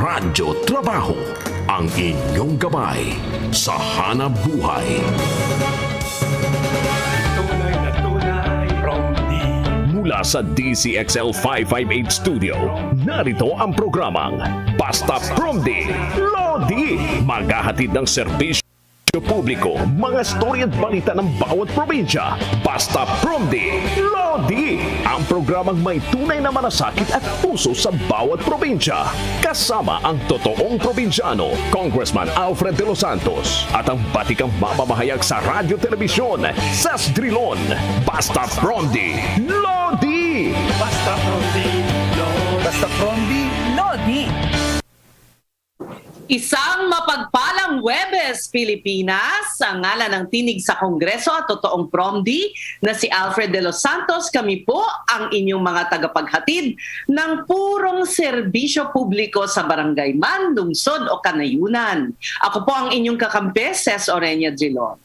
Radyo Trabaho, ang inyong gabay sa hanap buhay. Tunay na tunay, Promdi. Mula sa DCXL 558 Studio, narito ang programang Basta Promdi, Lodi. Maghahatid ng serbisyo publiko, mga storya at balita ng bawat probinsya. Basta Promdi, Lodi. Ang programang may tunay na malasakit at puso sa bawat probinsya. Kasama ang totoong probinsyano, Congressman Alfred De Los Santos, at ang batikang mamamahayag sa radyo telebisyon, Sas Drilon. Basta Promdi, Lodi. Basta Promdi, Lodi. Basta Promdi, Lodi. Isang mapagpalang Huwebes, Pilipinas, sa ngalan ng tinig sa Kongreso at totoong Promdi na si Alfred De Los Santos. Kami po ang inyong mga tagapaghatid ng purong serbisyo publiko sa barangay man, lungsod o kanayunan. Ako po ang inyong kakampi, Ces Orenia Drilon.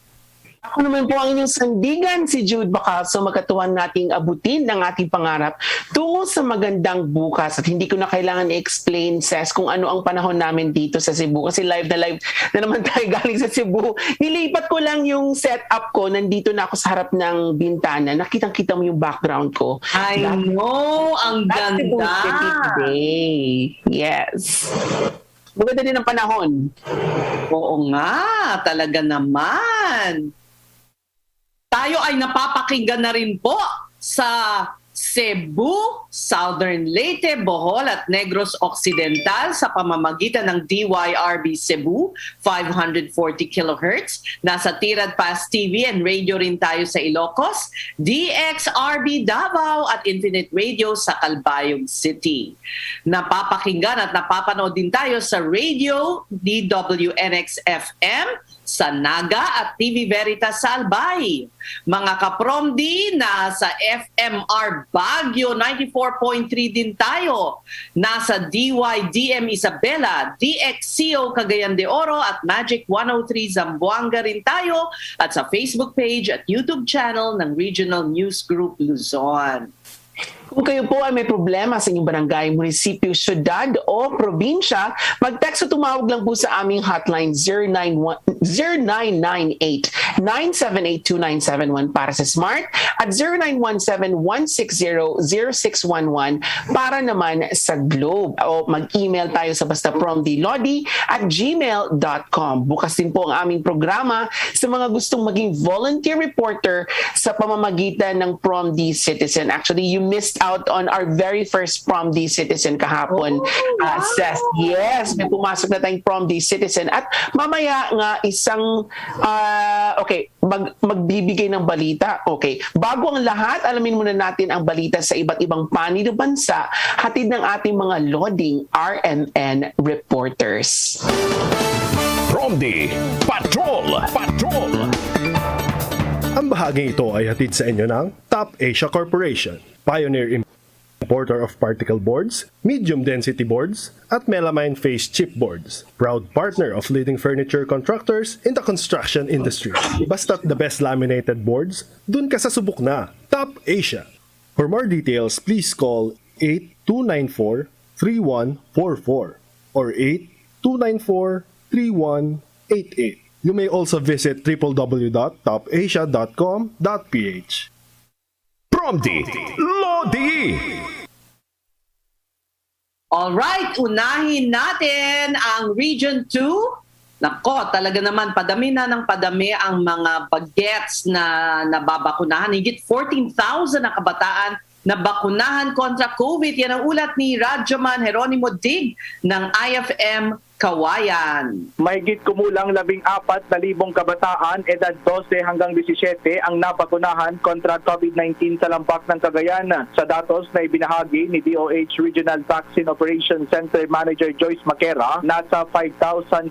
ako naman po ang inyong sandigan, si Jude Bacaso. Magkatuwan nating abutin ng ating pangarap tungo sa magandang bukas. At hindi ko na kailangan i-explain, Ses, kung ano ang panahon namin dito sa Cebu. Kasi live na naman tayo galing sa Cebu. Nilipat ko lang yung setup ko. Nandito na ako sa harap ng bintana. Nakitang-kita mo yung background ko. I know, ang That's Cebu ganda. City today. Yes. Maganda din ang panahon. Oo nga, talaga naman. Tayo ay napapakinggan na rin po sa Cebu, Southern Leyte, Bohol at Negros Occidental sa pamamagitan ng DYRB Cebu, 540 kHz. Nasa Tirad Pass TV and radio rin tayo sa Ilocos, DXRB Davao at Infinite Radio sa Calbayog City. Napapakinggan at napapanood din tayo sa radio DWNX-FM, sa Naga at TV Veritas sa Albay. Mga kapromdi, nasa FMR Baguio 94.3 din tayo. Nasa DYDM Isabela, DXCO Cagayan de Oro at Magic 103 Zamboanga rin tayo. At sa Facebook page at YouTube channel ng Regional News Group Luzon. Kung kayo po ay may problema sa inyong barangay, munisipyo, syudad o probinsya, mag-text o tumawag lang po sa aming hotline 0998-978-2971 para sa Smart at 0917-160-0611 para naman sa Globe. O mag-email tayo sa bastapromdilodi@gmail.com. Bukas din po ang aming programa sa mga gustong maging volunteer reporter sa pamamagitan ng Promdi Citizen. Actually, you missed out on our very first Promdi Citizen kahapon. Wow. Seth, yes, may pumasok na tayong Promdi Citizen. At mamaya nga isang, magbibigay ng balita. Okay, bago ang lahat, alamin muna natin ang balita sa iba't ibang panig ng bansa, hatid ng ating mga loding RMN reporters. Promdi Patrol! Patrol! Ang bahaging ito ay hatid sa inyo ng Top Asia Corporation, pioneer importer of particle boards, medium density boards, at melamine face chipboards. Proud partner of leading furniture contractors in the construction industry. Basta't the best laminated boards, dun ka sa subok na. Top Asia. For more details, please call 8294-3144 or 8294-3188. You may also visit www.topasia.com.ph. Promdi Lodi! Alright, unahin natin ang Region 2. Nako, talaga naman padami na ng padami ang mga bagets na nababakunahan. Higit 14,000 na kabataan na bakunahan kontra COVID. Yan ang ulat ni Radyoman Jeronimo Dig ng IFM Kawayan. Mahigit kumulang 14,000 kabataan edad 12 hanggang 17 ang nabakunahan kontra COVID-19 sa lampak ng Cagayan. Sa datos na ibinahagi ni DOH Regional Vaccine Operations Center Manager Joyce Maquera, nasa 5,533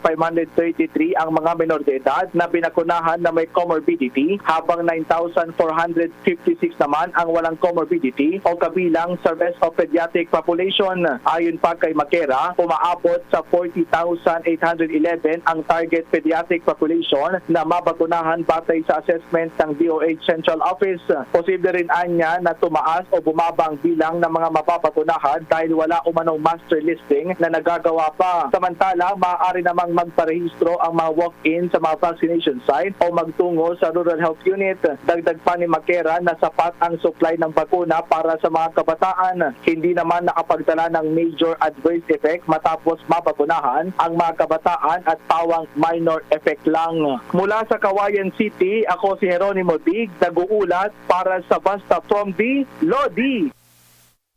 ang mga menor de edad na binakunahan na may comorbidity, habang 9,456 naman ang walang comorbidity o kabilang sa rest of pediatric population. Ayon pa kay Maquera, umaabot sa 40,000 1,811 ang target pediatric population na mabakunahan batay sa assessment ng DOH Central Office. Posible rin anya na tumaas o bumaba ang bilang ng mga mapapakunahan dahil wala umanong master listing na nagagawa pa. Samantala, maaari namang magparehistro ang mga walk-in sa mga vaccination site o magtungo sa Rural Health Unit. Dagdag pa ni Makera na sapat ang supply ng bakuna para sa mga kabataan. Hindi naman nakapagdala ng major adverse effect matapos mabakunahan ang mga kabataan at pawang minor effect lang. Mula sa Kawayan City, ako si Jeronimo Dig, nag-uulat para sa Basta from the Lodi.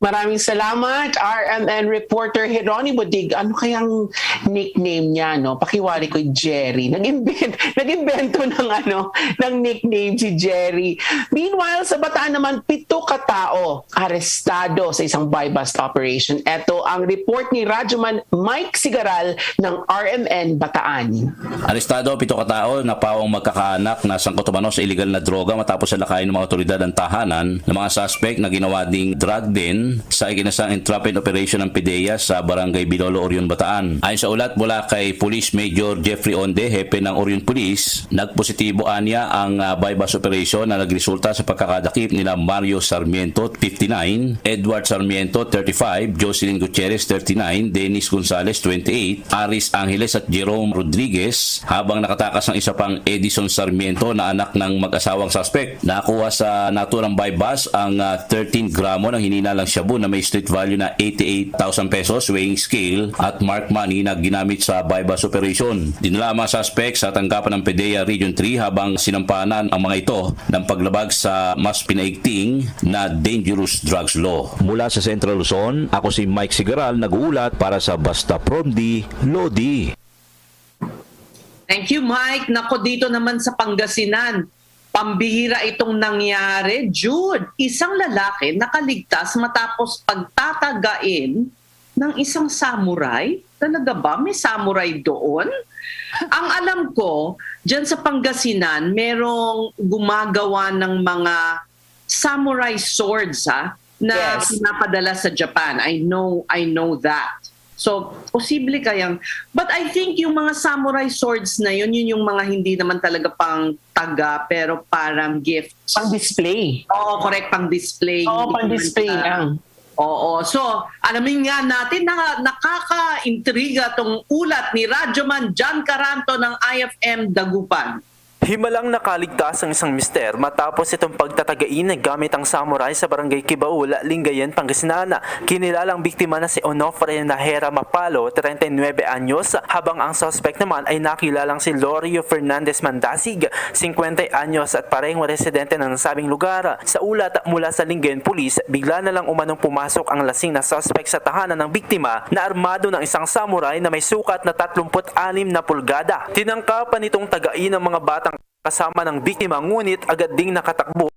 Maraming salamat, RMN reporter Jeronimo Dig. Ano kayang nickname niya, no? Pakiwari ko, Jerry. Nag-invento ng nickname si Jerry. Meanwhile, sa Bataan naman, 7 katao arestado sa isang buy-bust operation. Ito ang report ni Radyoman Mike Sigaral ng RMN Bataan. Arestado 7 katao na pawang magkakaanak na sangkot umano sa iligal na droga matapos salakayin ng mga otoridad ng tahanan ng mga suspect na ginawa ding drug den sa iginasang entrapment operation ng PIDEA sa Barangay Bilolo, Orion, Bataan. Ayon sa ulat mula kay Police Major Jeffrey Onde, hepe ng Orion Police, nagpositibo anya ang buy-bust operation na nagresulta sa pagkakadakip nila Mario Sarmiento, 59, Edward Sarmiento, 35, Jocelyn Gutierrez, 39, Dennis Gonzalez, 28, Aris Angeles at Jerome Rodriguez, habang nakatakas ng isa pang Edison Sarmiento na anak ng mag-asawang suspect. Nakuha sa naturang buy-bust ang 13 gramo ng hininalang shabu na may street value na 88,000 pesos, weighing scale at mark money na ginamit sa buy-bust operation. Dinala ang mga suspect sa tanggapan ng PIDEA Region 3 habang sinampanan ang mga ito ng paglabag sa mas pinaigting na dangerous drugs law. Mula sa Central Luzon, ako si Mike Sigaral, nag-uulat para sa Basta from the Lodi. Thank you, Mike. Nako, dito naman sa Pangasinan, pambihira itong nangyari. Jude, isang lalaki nakaligtas matapos pagtatagain ng isang samurai. Talaga ba? May samurai doon? Ang alam ko, dyan sa Pangasinan, merong gumagawa ng mga samurai swords na pinapadala sa Japan. I know that. So, posible kayang... But I think yung mga samurai swords na yun yung mga hindi naman talaga pang taga, pero parang gifts. Pang-display. Oo, correct, pang-display. Oo, pang-display lang. Oo. So, alamin nga natin na nakaka-intriga tong ulat ni Radyoman John Caranto ng IFM Dagupan. Himalang nakaligtas ang isang mister matapos itong pagtatagain gamit ang samurai sa barangay Kibaul, Lingayen, Pangasinan. Kinilalang biktima na si Onofre Nahera Mapalo, 39 anyos, habang ang suspect naman ay nakilalang si Lorio Fernandez Mandasig, 50 anyos at parehong residente ng nasabing lugar. Sa ulat mula sa Lingayen Police, bigla na lang umanong pumasok ang lasing na suspect sa tahanan ng biktima na armado ng isang samurai na may sukat na 36 na pulgada. Tinangkapan itong tagain ng mga batang kasama ng biktima, ngunit agad ding nakatakbo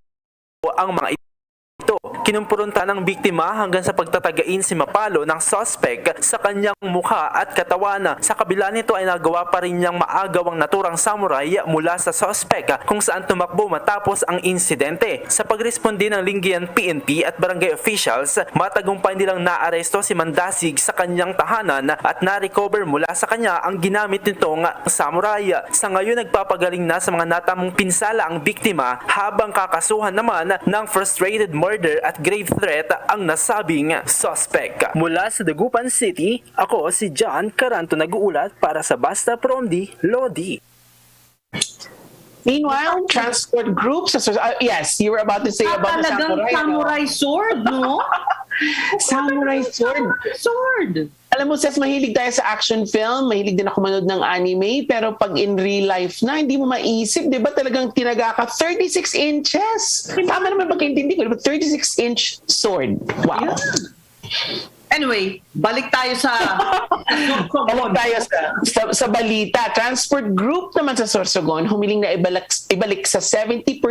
ang mga ito. Kinumpronta ng biktima hanggang sa pagtatagain si Mapalo ng suspect sa kanyang mukha at katawan. Sa kabila nito ay nagawa pa rin niyang maagawang naturang samurai mula sa suspect kung saan tumakbo matapos ang insidente. Sa pagresponde ng Lingayen PNP at barangay officials, matagumpay nilang naaresto si Mandasig sa kanyang tahanan at na-recover mula sa kanya ang ginamit nitong samurai. Sa ngayon nagpapagaling na sa mga natamong pinsala ang biktima habang kakasuhan naman ng frustrated murder at grave threat ang nasabing suspect. Mula sa Dagupan City, ako si John Caranto, nag-uulat para sa Basta from the Lodi. Meanwhile, transport groups, yes, you were about to say about the Talagang samurai sword, no? Samurai sword. Alam mo, Seth, mahilig tayo sa action film, mahilig din ako manood ng anime, pero pag in real life na, hindi mo maisip, di ba talagang tinaga ka 36 inches? Tama naman pagkaintindi ko, 36-inch sword. Wow. Yeah. Anyway, balik tayo sa sa balita. Transport Group naman sa Sorsogon humiling na ibalik sa 70%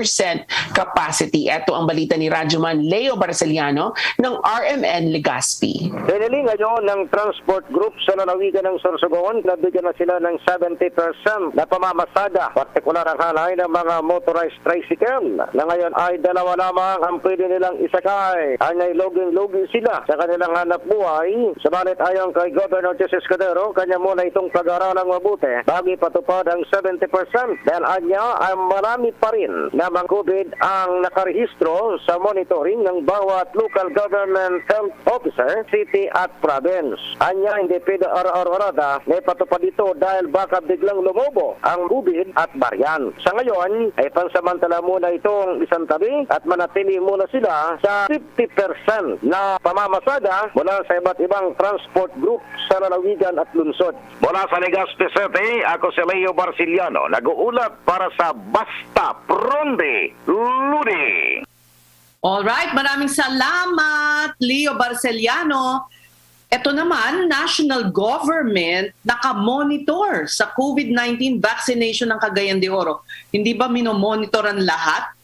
capacity. Ito ang balita ni Radyoman Leo Barceliano ng RMN Legazpi. Hiniling ngayon ng Transport Group sa lalawigan ng Sorsogon, nabigyan na sila ng 70% na pamamasada, partikular ang halay ng mga motorized tricycle na ngayon ay 2 lamang ang pwede nilang isakay. Anyay loging-logi sila sa kanilang hanap buhay. Subalit ayon kay Governor Jesus Escudero, kanya muna itong pag-aralang mabuti bago ipatupad ang 70% dahil anya ay marami pa rin na mga COVID ang nakarehistro sa monitoring ng bawat local government health officer, city at province. Anya hindi pwede araw-arada na ipatupad ito dahil baka biglang lumobo ang COVID at variant. Sa ngayon ay pansamantala muna itong isang tabi at manatili muna sila sa 50% na pamamasada mula sa iba't ibang transport group sa lalawigan at lungsod. Mula sa Legazpi City, ako si Leo Barciliano, nag-uulat para sa Basta Pronde Ludi. Alright, maraming salamat, Leo Barceliano. Ito naman, national government nakamonitor sa COVID-19 vaccination ng Cagayan de Oro. Hindi ba minomonitoran lahat?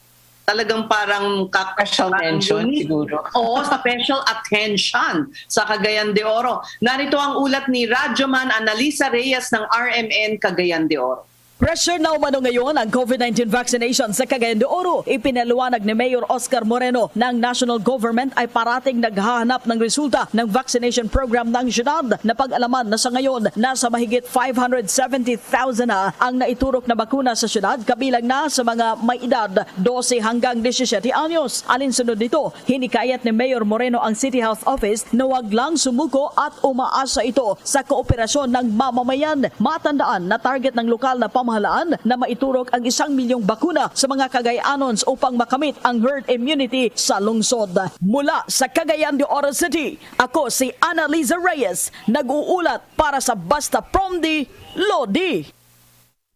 Talagang parang Special mention, siguro. Oo, special attention sa Cagayan de Oro. Narito ang ulat ni Radyoman Analisa Reyes ng RMN Cagayan de Oro. Pressure na umano ngayon ang COVID-19 vaccination sa Cagayan de Oro. Ipinaliwanag ni Mayor Oscar Moreno na ang national government ay parating naghahanap ng resulta ng vaccination program ng syudad na pag-alaman na sa ngayon nasa mahigit 570,000 na ang naiturok na bakuna sa syudad kabilang na sa mga may edad 12 hanggang 17 anyos. Alinsunod dito, hinikayat ni Mayor Moreno ang City Health Office na wag lang sumuko at umaasa ito sa kooperasyon ng mamamayan. Matandaan na target ng lokal na pamahalaan na maiturok ang 1 milyong bakuna sa mga Cagayanons upang makamit ang herd immunity sa lungsod. Mula sa Cagayan de Oro City, ako si Annalisa Reyes, nag-uulat para sa Basta Promdi Lodi.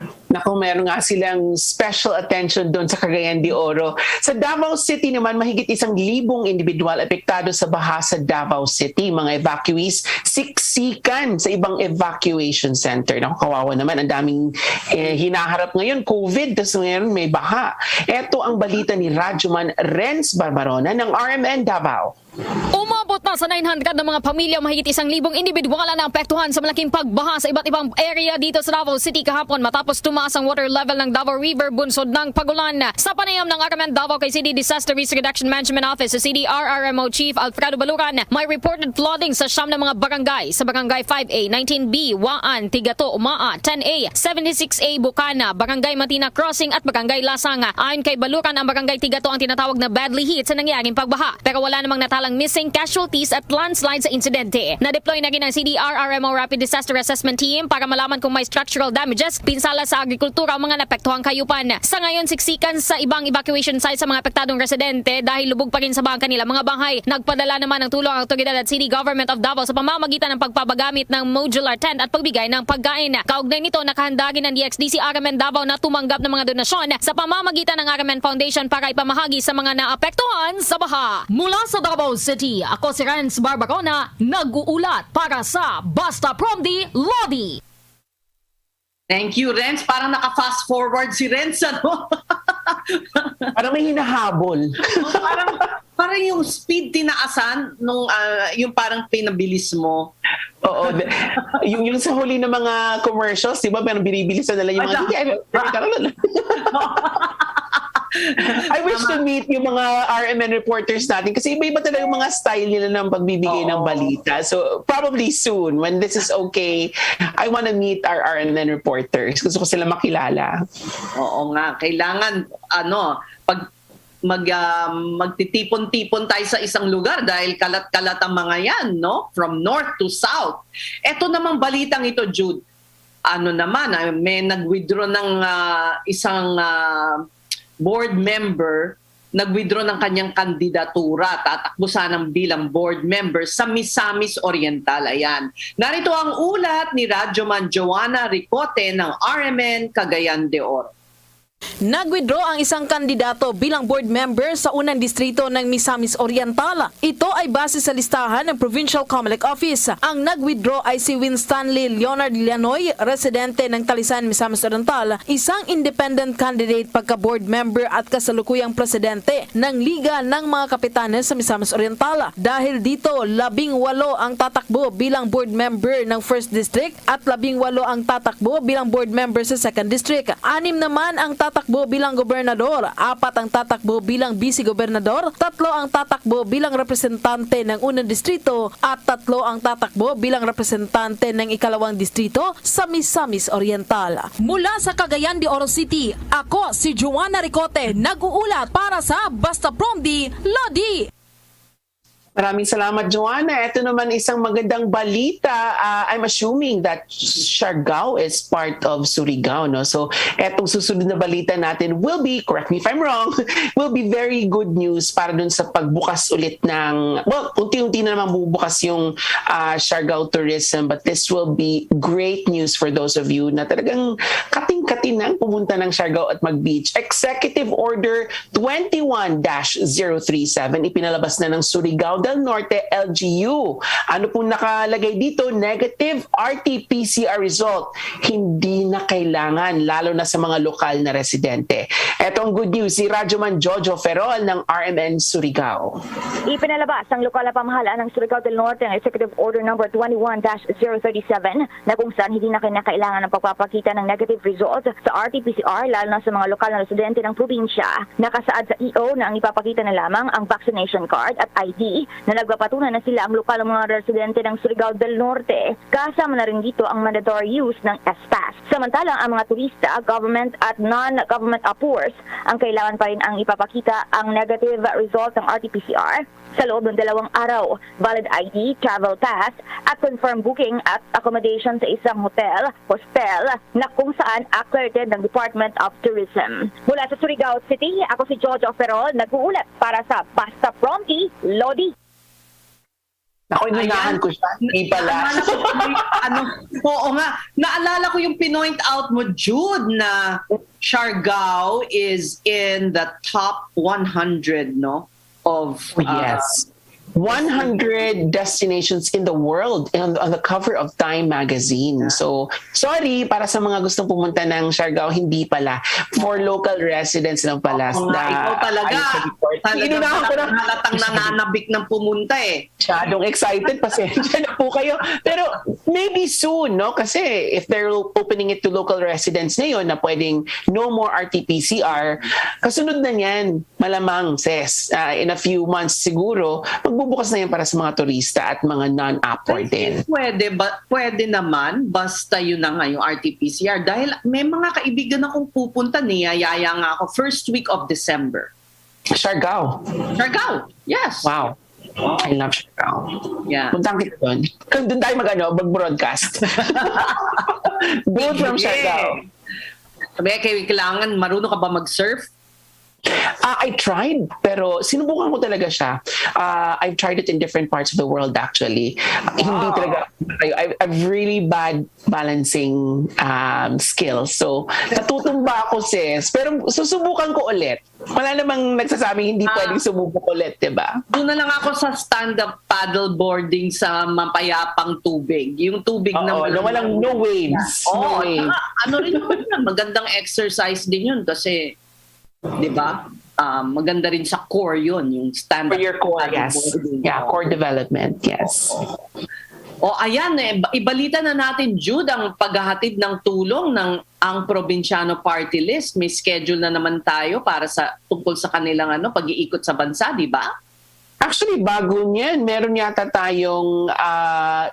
Naku, meron nga silang special attention doon sa Cagayan de Oro. Sa Davao City naman, mahigit 1,000 individual apektado sa baha sa Davao City. Mga evacuees siksikan sa ibang evacuation center. Naku, kawawa naman. Ang daming hinaharap ngayon, COVID, tapos ngayon may baha. Ito ang balita ni Radyoman Renz Barbarona ng RMN Davao. Umabot na sa 900 ng mga pamilya, mahigit 1,000 individual na naapektuhan sa malaking pagbaha sa iba't ibang area dito sa Davao City kahapon matapos tumaas ang water level ng Davao River bunsod ng pagulan. Sa panayam ng RMN Davao kay CD Disaster Risk Reduction Management Office sa CDRRMO Chief Alfredo Baluran, may reported flooding sa siyam ng mga barangay sa Barangay 5A, 19B, Waan, Tigato, Umaa, 10A, 76A, Bukana, Barangay Matina Crossing at Barangay Lasang. Ayon kay Baluran, ang Barangay Tigato ang tinatawag na badly hit sa nangyaring pagbaha pero wala namang natalang missing, casualties at landslide sa insidente. Na-deploy na rin ang CDRRMO Rapid Disaster Assessment Team para malaman kung may structural damages, pinsala sa agrikultura ang mga napektuhang kayupan. Sa ngayon, siksikan sa ibang evacuation sites sa mga apektadong residente dahil lubog pa rin sa mga kanilang mga bahay. Nagpadala naman ng tulong ang otoridad at City Government of Davao sa pamamagitan ng pagpapagamit ng modular tent at pagbigay ng pagkain. Kaugnay nito, nakahanda rin ng DXDC RMN Davao na tumanggap ng mga donasyon sa pamamagitan ng RMN Foundation para ipamahagi sa mga naapektuhan sa baha. Mula sa Davao City, ako si Renz Barbarona, nag-uulat para sa Basta Promdi Lodi. Thank you, Renz. Parang naka-fast forward si Renz, ano? Parang may hinahabol. parang yung speed tinaasan nung yung parang pinabilis mo. Oo. yung sa huli ng mga commercials, di ba? Parang binibilis na nila yung mga... I wish to meet yung mga RMN reporters natin kasi iba-iba talaga yung mga style nila ng pagbibigay ng balita. So probably soon, when this is okay, I want to meet our RMN reporters. Gusto ko sila makilala. Oo nga, kailangan pag magtitipon-tipon tayo sa isang lugar dahil kalat-kalat ang mga yan, no? From north to south. Ito namang balitang ito, Jude. May nag-withdraw ng isang board member, nag-withdraw ng kanyang kandidatura, tatakbo sanang bilang board member sa Misamis Oriental. Ayan. Narito ang ulat ni Radyoman Joanna Ricote ng RMN Cagayan de Oro. Nag-withdraw ang isang kandidato bilang board member sa unang distrito ng Misamis Oriental. Ito ay base sa listahan ng Provincial Comelec Office. Ang nag-withdraw ay si Winstanley Leonard Llanoy, residente ng Talisan, Misamis Oriental, isang independent candidate pagka-board member at kasalukuyang presidente ng Liga ng mga Kapitanes sa Misamis Oriental. Dahil dito, 18 ang tatakbo bilang board member ng 1st District at 18 ang tatakbo bilang board member sa 2nd District. 6 naman ang tatakbo tatakbo bilang gobernador, 4 ang tatakbo bilang vice-gobernador, 3 ang tatakbo bilang representante ng unang distrito at 3 ang tatakbo bilang representante ng ikalawang distrito sa Misamis Oriental. Mula sa Cagayan de Oro City, ako si Joanna Ricote, nag-uulat para sa Basta Promdi, Lodi. Maraming salamat, Joanna. Ito naman isang magandang balita. I'm assuming that Siargao is part of Surigao, no? So, etong susunod na balita natin will be, correct me if I'm wrong, will be very good news para dun sa pagbukas ulit ng, well, unti-unti na naman bubukas yung Siargao tourism, but this will be great news for those of you na talagang kating-kating nang pumunta ng Siargao at mag-beach. Executive Order 21-037, ipinalabas na ng Surigao del Norte LGU. Ano pong nakalagay dito? Negative RT-PCR result. Hindi na kailangan, lalo na sa mga lokal na residente. Etong good news, si Radyoman Jojo Ferrol ng RMN Surigao. Ipinalabas ang lokal na pamahalaan ng Surigao del Norte ang Executive Order number 21-037 na kung saan hindi na kinakailangan ng pagpapakita ng negative result sa RT-PCR lalo na sa mga lokal na residente ng probinsya. Nakasaad sa EO na ang ipapakita na lamang ang vaccination card at ID na nagpapatunay na sila ang lokal ng mga residente ng Surigao del Norte. Kasama na rin dito ang mandatory use ng S-Pass. Samantalang ang mga turista, government at non-government tours, ang kailangan pa rin ang ipapakita ang negative result ng RT-PCR sa loob ng 2 araw, valid ID, travel pass, at confirmed booking at accommodation sa isang hostel na kung saan accredited ng Department of Tourism. Mula sa Surigao City, ako si Jojo Ferrol, nag-uulat para sa Basta Promdi, Lodi. Ako, inunahan ko siya. Hindi pala. Oo nga. Naalala ko yung pinoint out mo, Jude, na Siargao is in the top 100, no? Of Yes. 100 destinations in the world on the cover of Time magazine. So, sorry para sa mga gustong pumunta ng Siargao, hindi pala. For local residents lang pala. Ikaw talaga. Inunahan ko na. Halatang nananabik ng pumunta eh. Masyadong excited. Pasensya na po kayo. Pero maybe soon, no? Kasi if they're opening it to local residents ngayon na pwedeng no more RT-PCR, kasunod na yan, malamang, Ses, in a few months siguro, magbubukas na yan para sa mga turista at mga non-upward din. Pwede naman, basta yun na nga yung RT-PCR. Dahil may mga kaibigan akong pupunta, niyayaya nga ako, first week of December. Siargao. Siargao, yes. Wow. I love Siargao. Yeah. Puntang kita doon. Doon tayo mag-broadcast. Both from Siargao. Sabi, kailangan, marunong ka ba mag-surf? I tried, pero sinubukan ko talaga siya. I've tried it in different parts of the world actually. Hindi talaga. I've really bad balancing skills. So, natutumba ako, sis. Pero susubukan ko ulit. Wala namang nagsasabing hindi pwedeng sumubok ulit, diba? Doon na lang ako sa stand-up paddle boarding sa mapayapang tubig. Yung tubig na walang no waves. Oo, no waves. Ano rin yun, magandang exercise din yun kasi, di ba? Maganda rin sa core yun, yung stand-up. For your core, paddle yes. boarding. Yeah, core development, yes. Ayan, ibalita na natin, Jude, ang paghahatid ng tulong ng ang Provinciano Party List. May schedule na naman tayo para sa tungkol sa kanilang pag-iikot sa bansa, di ba? Actually, bago niyan, meron yata tayong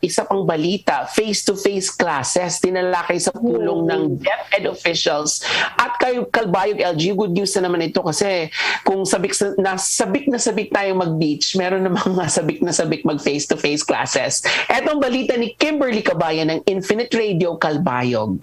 isa pang balita, face-to-face classes, tinalakay sa pulong ng DepEd officials at kay Calbayog LG. Good news na naman ito kasi kung sabik na sabik tayong mag-beach, meron namang sabik na sabik mag-face-to-face classes. Etong balita ni Kimberly Cabayan ng Infinite Radio Calbayog.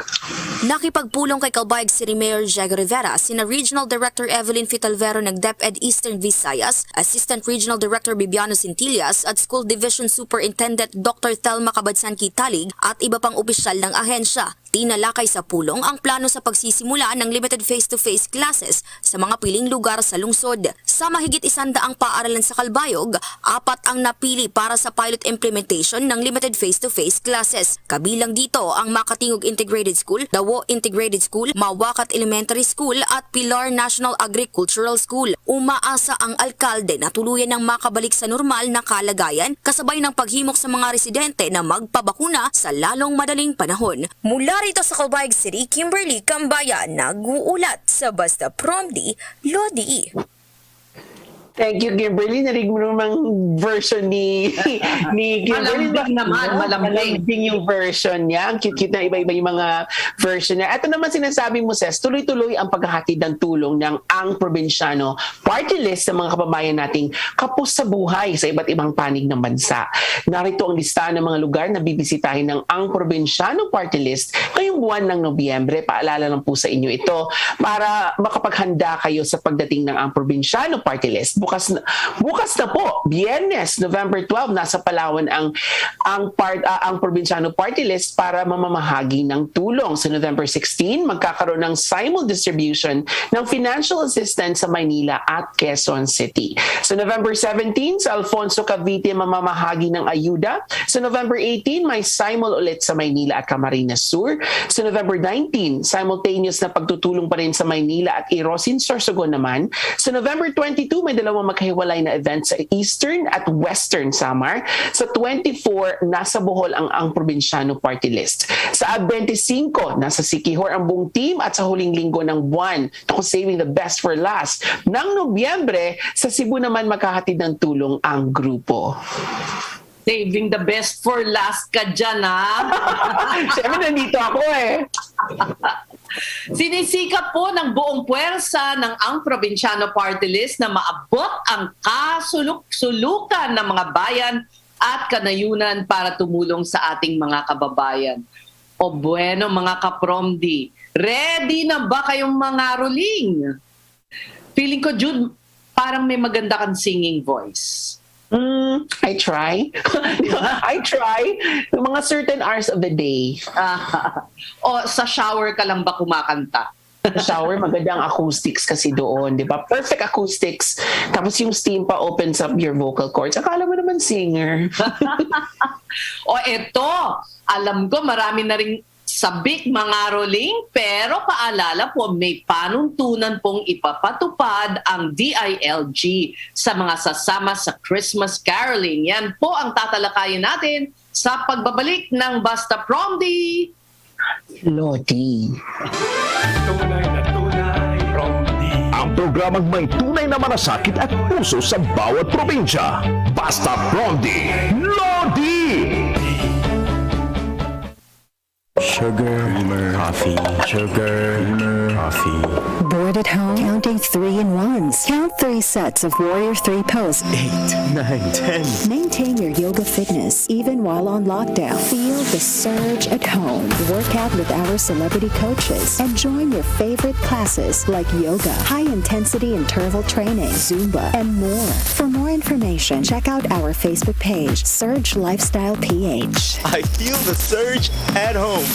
Nakipagpulong kay Calbayog City Mayor Jago Rivera, sina Regional Director Evelyn Fitalvero ng DepEd Eastern Visayas, Assistant Regional Director Bibiano Cintillas at School Division Superintendent Dr. Thelma Kabadsan-Kitalig at iba pang opisyal ng ahensya. Tinalakay sa pulong ang plano sa pagsisimula ng limited face-to-face classes sa mga piling lugar sa lungsod. Sa mahigit 100 paaralan sa Calbayog, 4 ang napili para sa pilot implementation ng limited face-to-face classes. Kabilang dito ang Makatingog Integrated School, Dawo Integrated School, Mawakat Elementary School at Pilar National Agricultural School. Umaasa ang alkalde na tuluyan ng makabalik sa normal na kalagayan kasabay ng paghimok sa mga residente na magpabakuna sa lalong madaling panahon. Mula Narito sa Calbayog City, Kimberly Cambayan, nag-uulat sa Basta Promdi, Lodi. Thank you, Kimberly. Narinig mo namang version ni Kimberly. Malambing naman, malambing yung version niya. Ang cute-cute na iba-iba yung mga version niya. Ito naman sinasabi mo, Ses, tuloy-tuloy ang paghahatid ng tulong ng Ang Probinsyano party list sa mga kababayan nating kapos sa buhay sa iba't ibang panig ng bansa. Narito ang listahan ng mga lugar na bibisitahin ng Ang Probinsyano party list ngayong buwan ng Nobyembre. Paalala lang po sa inyo ito para makapaghanda kayo sa pagdating ng Ang Probinsyano party list. Bukas na po, Biyernes, November 12, nasa Palawan ang Probinsyano Party List para mamamahagi ng tulong. Sa November 16, magkakaroon ng simul distribution ng financial assistance sa Maynila at Quezon City. Sa November 17, sa Alfonso Cavite, mamamahagi ng ayuda. Sa November 18, may simul ulit sa Maynila at Camarines Sur. Sa November 19, simultaneous na pagtutulong pa rin sa Maynila at Irosin, Sorsogon naman. Sa November 22, may dalawang magkahiwalay na event sa Eastern at Western Samar. Sa 24, nasa Bohol ang Probinsyano Party List. Sa 25, nasa Siquijor ang buong team at sa huling linggo ng buwan, ako saving the best for last, ng Nobyembre, sa Cebu naman magkahatid ng tulong ang grupo. Saving the best for last ka dyan, ha? Siyempre, nandito ako eh. Sinisika po ng buong puwersa ng Ang Probinsyano Party List na maabot ang kasuluk-sulukan ng mga bayan at kanayunan para tumulong sa ating mga kababayan. O bueno, mga kapromdi, ready na ba kayong mga ruling? Feeling ko, Jude, parang may maganda kang singing voice. I try. I try. Yung mga certain hours of the day. O sa shower ka lang ba kumakanta? Sa shower, magandang acoustics kasi doon, di ba? Perfect acoustics. Tapos yung steam pa opens up your vocal cords. Akala mo naman singer. O eto, alam ko marami na ring sabik mga rolling, pero paalala po, may panuntunan pong ipapatupad ang DILG sa mga sasama sa Christmas caroling. Yan po ang tatalakayin natin sa pagbabalik ng Basta Promdi, Lodi. Tunay na tunay, Promdi. Ang programang may tunay na malasakit at puso sa bawat probinsya. Basta Promdi, Lodi! Sugar, coffee, sugar, coffee. Bored at home? Counting 3-in-1s. Count 3 sets of Warrior 3 pose. 8, 9, 10. Maintain your yoga fitness even while on lockdown. Feel the surge at home. Work out with our celebrity coaches and join your favorite classes like yoga, high-intensity interval training, Zumba, and more. For more information, check out our Facebook page, Surge Lifestyle PH. I feel the surge at home.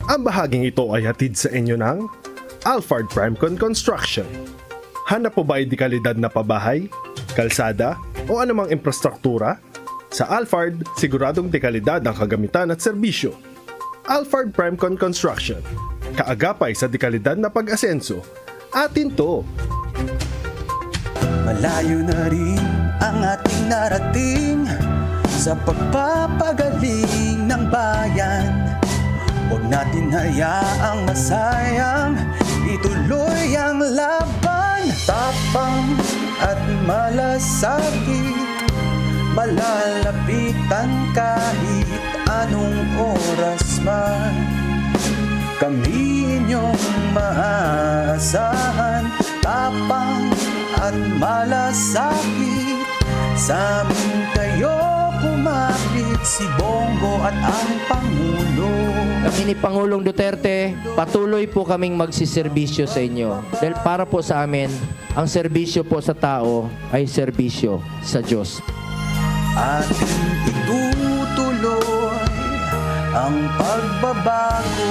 Ang bahaging ito ay hatid sa inyo ng Alphard Primecon Construction. Hanap po ba ay dekalidad na pabahay, kalsada o anumang infrastruktura? Sa Alphard, siguradong dekalidad ang kagamitan at serbisyo. Alphard Primecon Construction. Kaagapay sa dekalidad na pag-asenso. Atin to! Malayo na rin ang ating narating sa pagpapagaling ng bayan. Huwag natin hayaang masayang ituloy ang laban. Tapang at malasakit, malalapitan kahit anong oras man. Kami inyong maaasahan. Tapang at malasakit, sa amin kayo kumapit, si Bongo at ang Pangulo. Kami ni Pangulong Duterte, patuloy po kaming magsiservisyo sa inyo. Dahil para po sa amin, ang serbisyo po sa tao ay serbisyo sa Diyos. Ating itutuloy ang pagbabago.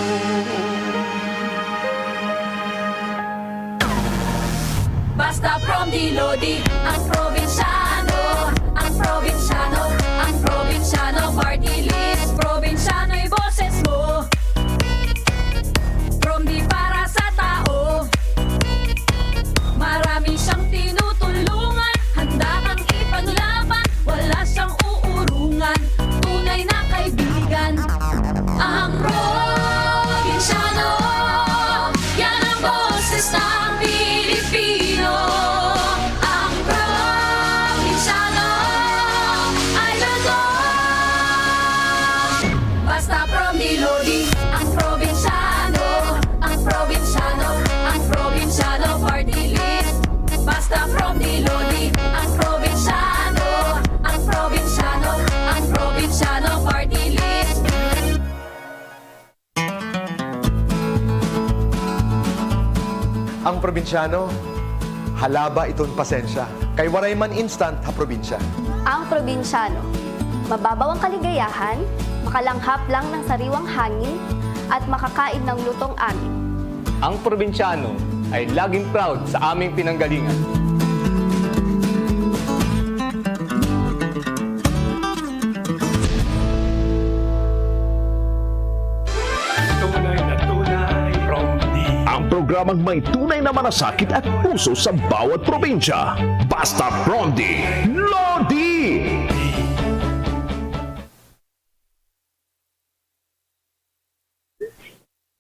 Basta Promdi, Lodi, ang probinsyano, ang probinsyano, ang probinsyano party list. Probinsyano'y boses mo, Promdi para sa tao. Marami siyang tinutulungan, handa kang ipaglaban, wala siyang uurungan, tunay na kaibigan. Ang probinsyano. probinsyano, halaba iton pasensya. Kay waray man instant ha probinsya. Ang probinsyano, mababaw ang kaligayahan, makalanghap lang ng sariwang hangin, at makakain ng lutong amin. Ang probinsyano ay laging proud sa aming pinanggalingan. Ang programang may tunay na malasakit at puso sa bawat probinsya. Basta Promdi, Lodi!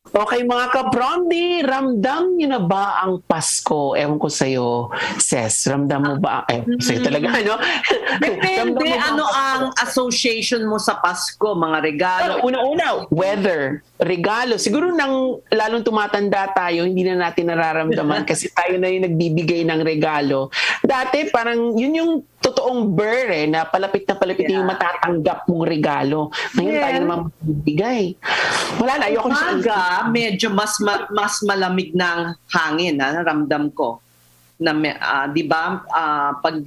Okay mga ka-Promdi, ramdam niyo na ba ang Pasko? Ewan ko sa'yo, Ses, ramdam mo ba? Ewan ko sa'yo talaga, ano? Depende ano ang association mo sa Pasko, mga regalo. Una-una, weather, regalo. Siguro nang lalong tumatanda tayo, hindi na natin nararamdaman kasi tayo na yung nagbibigay ng regalo. Dati parang yun yung totoong na palapit yung matatanggap mong regalo. Ngayon tayo naman magbibigay. Wala na, ayoko Umaga, medyo mas malamig ng hangin, ramdam ko. Na, di ba, pag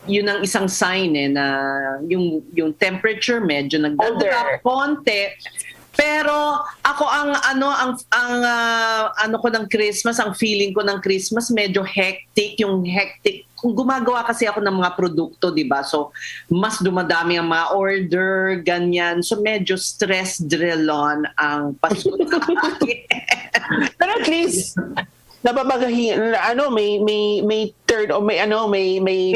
yun ang isang sign na yung temperature medyo nagdadrop konti. Pero ako ang ko ng Christmas, ang feeling ko ng Christmas medyo hectic, kung gumagawa kasi ako ng mga produkto, 'di ba? So mas dumadami ang mga order, ganyan. So medyo stress drillon ang Pasko. Pero at least nababagahin, may third o may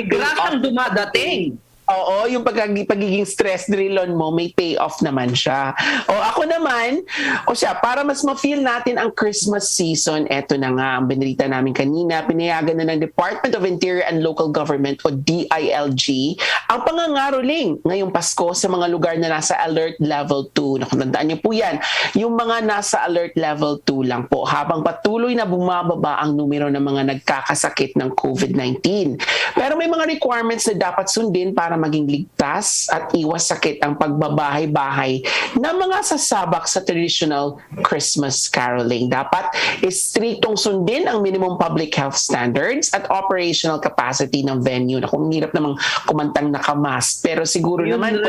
grasang dumadating. Oo, yung pagiging stress drillon mo, may payoff naman siya. O ako naman, para mas ma-feel natin ang Christmas season, eto na nga, ang binalita namin kanina, pinayagan na ng Department of Interior and Local Government o DILG ang pangangaroling ngayong Pasko sa mga lugar na nasa Alert Level 2. Nakatandaan niyo po yan, yung mga nasa Alert Level 2 lang po, habang patuloy na bumababa ang numero ng mga nagkakasakit ng COVID-19. Pero may mga requirements na dapat sundin para maging ligtas at iwas sakit ang pagbabahay-bahay ng mga sasabak sa traditional Christmas caroling. Dapat istriktong sundin ang minimum public health standards at operational capacity ng venue. Kung hirap namang kumantang nakamask, pero siguro Yun naman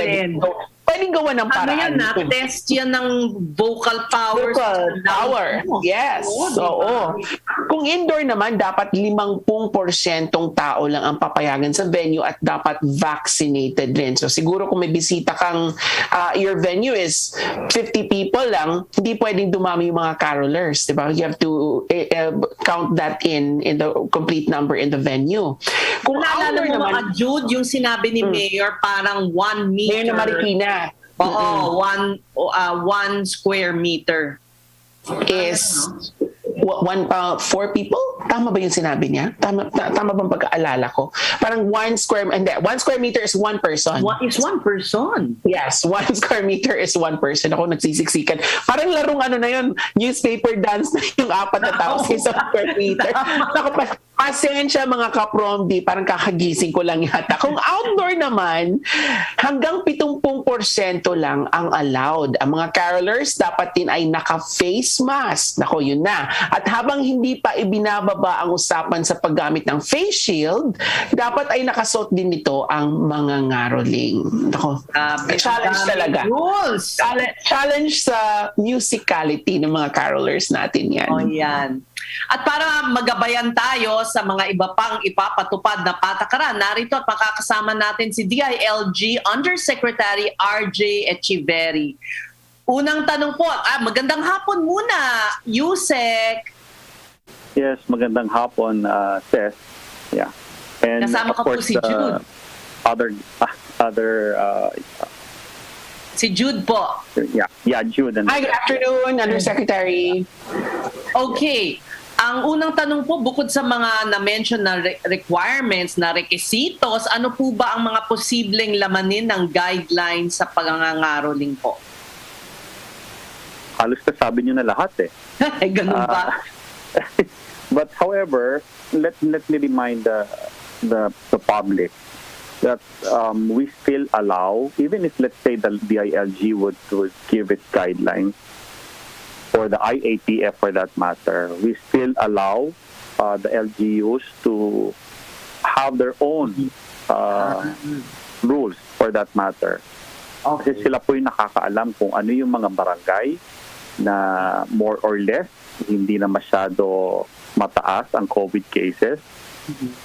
pwedeng gawa ng paraan. Test yan ng vocal power. Yes. Oo. Kung indoor naman, dapat 50% tao lang ang papayagan sa venue at dapat vaccinated rin. So siguro kung may bisita kang, your venue is 50 people lang, hindi pwedeng dumami yung mga carolers. Diba? You have to count that in the complete number in the venue. Kung naalala mo naman, Jude, yung sinabi ni Mayor, parang 1 meter. Mayor na Marikina. Oo, 1 square meter. Is 4 people? Tama ba yung sinabi niya? Tama bang pagkaalala ko? Parang 1 square meter is 1 person. Is 1 person? Yes, 1 square meter is 1 person. Ako nagsisiksikan. Parang larong na yun, newspaper dance na yung 4 na tao sa isang square meter. Pasensya mga ka-Promdi, parang kakagising ko lang yata. Kung outdoor naman, hanggang 70% lang ang allowed. Ang mga carolers dapat din ay naka-face mask. Nako, yun na. At habang hindi pa ibinababa ang usapan sa paggamit ng face shield, dapat ay nakasuot din nito ang mga ngaroling. Nako, challenge talaga. Rules. Challenge sa musicality ng mga carolers natin yan. Oh, yan. At para magabayan tayo sa mga iba pang ipapatupad na patakaran, narito at makakasama natin si DILG Undersecretary RJ Echeverry. Unang tanong po, magandang hapon muna, Yusek. Yes, magandang hapon, Seth. Yeah. And kasama ka po si Jude. Si Jude po. Yeah, Jude. Hi, good afternoon, Undersecretary. Okay. Ang unang tanong po, bukod sa mga na-mention na requirements, na requisitos, ano po ba ang mga posibleng lamanin ng guidelines sa pangangaroling po? Halos nasabi nyo na lahat eh. Ganun ba? But however, let me remind the public that we still allow, even if let's say the DILG would give its guidelines, or the IATF for that matter, we still allow the LGUs to have their own rules for that matter. Kasi sila po yung nakakaalam kung ano yung mga barangay na more or less hindi na masyado mataas ang COVID cases.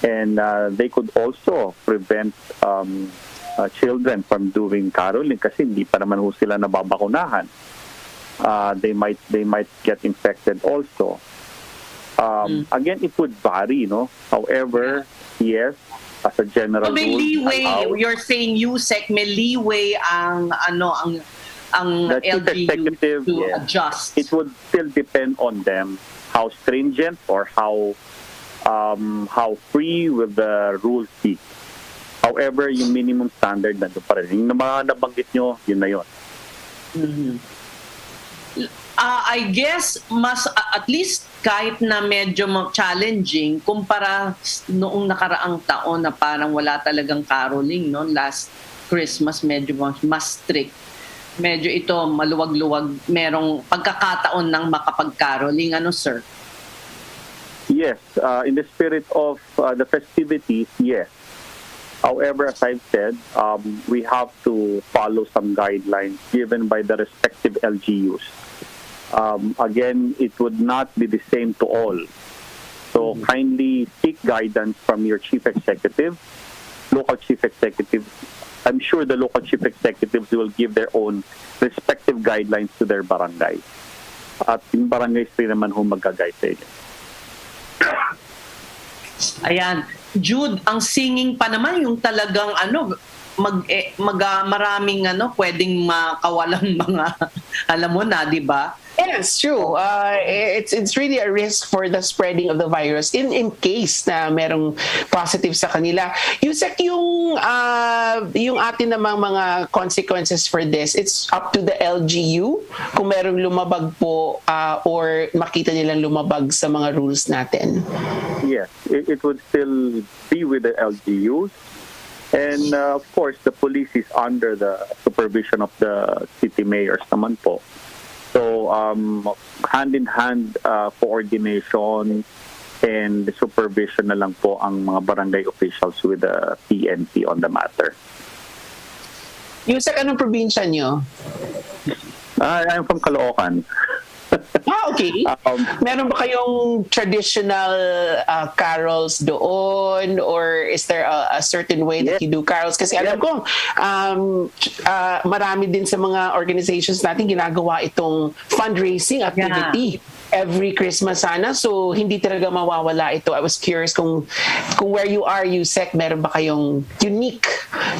And they could also prevent children from doing caroling kasi hindi pa naman ho sila nababakunahan. They might get infected also. Again, it would vary, no? However, yes, as a general So may rule, leeway, you're saying USEC, may leeway ang the chief LGU executive, to yes, adjust. it would still depend on them how stringent or how free will the rules be. However, yung minimum standard nandun pa rin. Yung mga nabanggit nyo, yun na yun. I guess at least kahit na medyo challenging kumpara noong nakaraang taon na parang wala talagang caroling, no? Last Christmas medyo mas strict. Medyo ito maluwag-luwag, merong pagkakataon ng makapag-caroling, ano sir? Yes, in the spirit of the festivities, yes. However, as I've said, we have to follow some guidelines given by the respective LGUs. Again, it would not be the same to all. So kindly seek guidance from your chief executive, local chief executive. I'm sure the local chief executives will give their own respective guidelines to their barangay. At yung barangays rin naman mag-guide sa inyo. Ayan. Jude, ang singing pa naman yung talagang maraming pwedeng makawalang mga alam mo na, di ba? Yes, true. It's really a risk for the spreading of the virus in case na merong positive sa kanila. Yusek, yung atin namang mga consequences for this, it's up to the LGU kung merong lumabag po or makita nilang lumabag sa mga rules natin. Yes, it would still be with the LGUs. And of course, the police is under the supervision of the city mayors naman po. So, hand-in-hand coordination and supervision na lang po ang mga barangay officials with the PNP on the matter. Yusek, anong probinsya nyo? I'm from Caloocan. Okay. Meron ba kayong traditional carols doon or is there a certain way that you do carols? Kasi alam ko, marami din sa mga organizations natin ginagawa itong fundraising activity every Christmas sana. So, hindi talaga mawawala ito. I was curious kung where you are, Yusek, meron ba kayong unique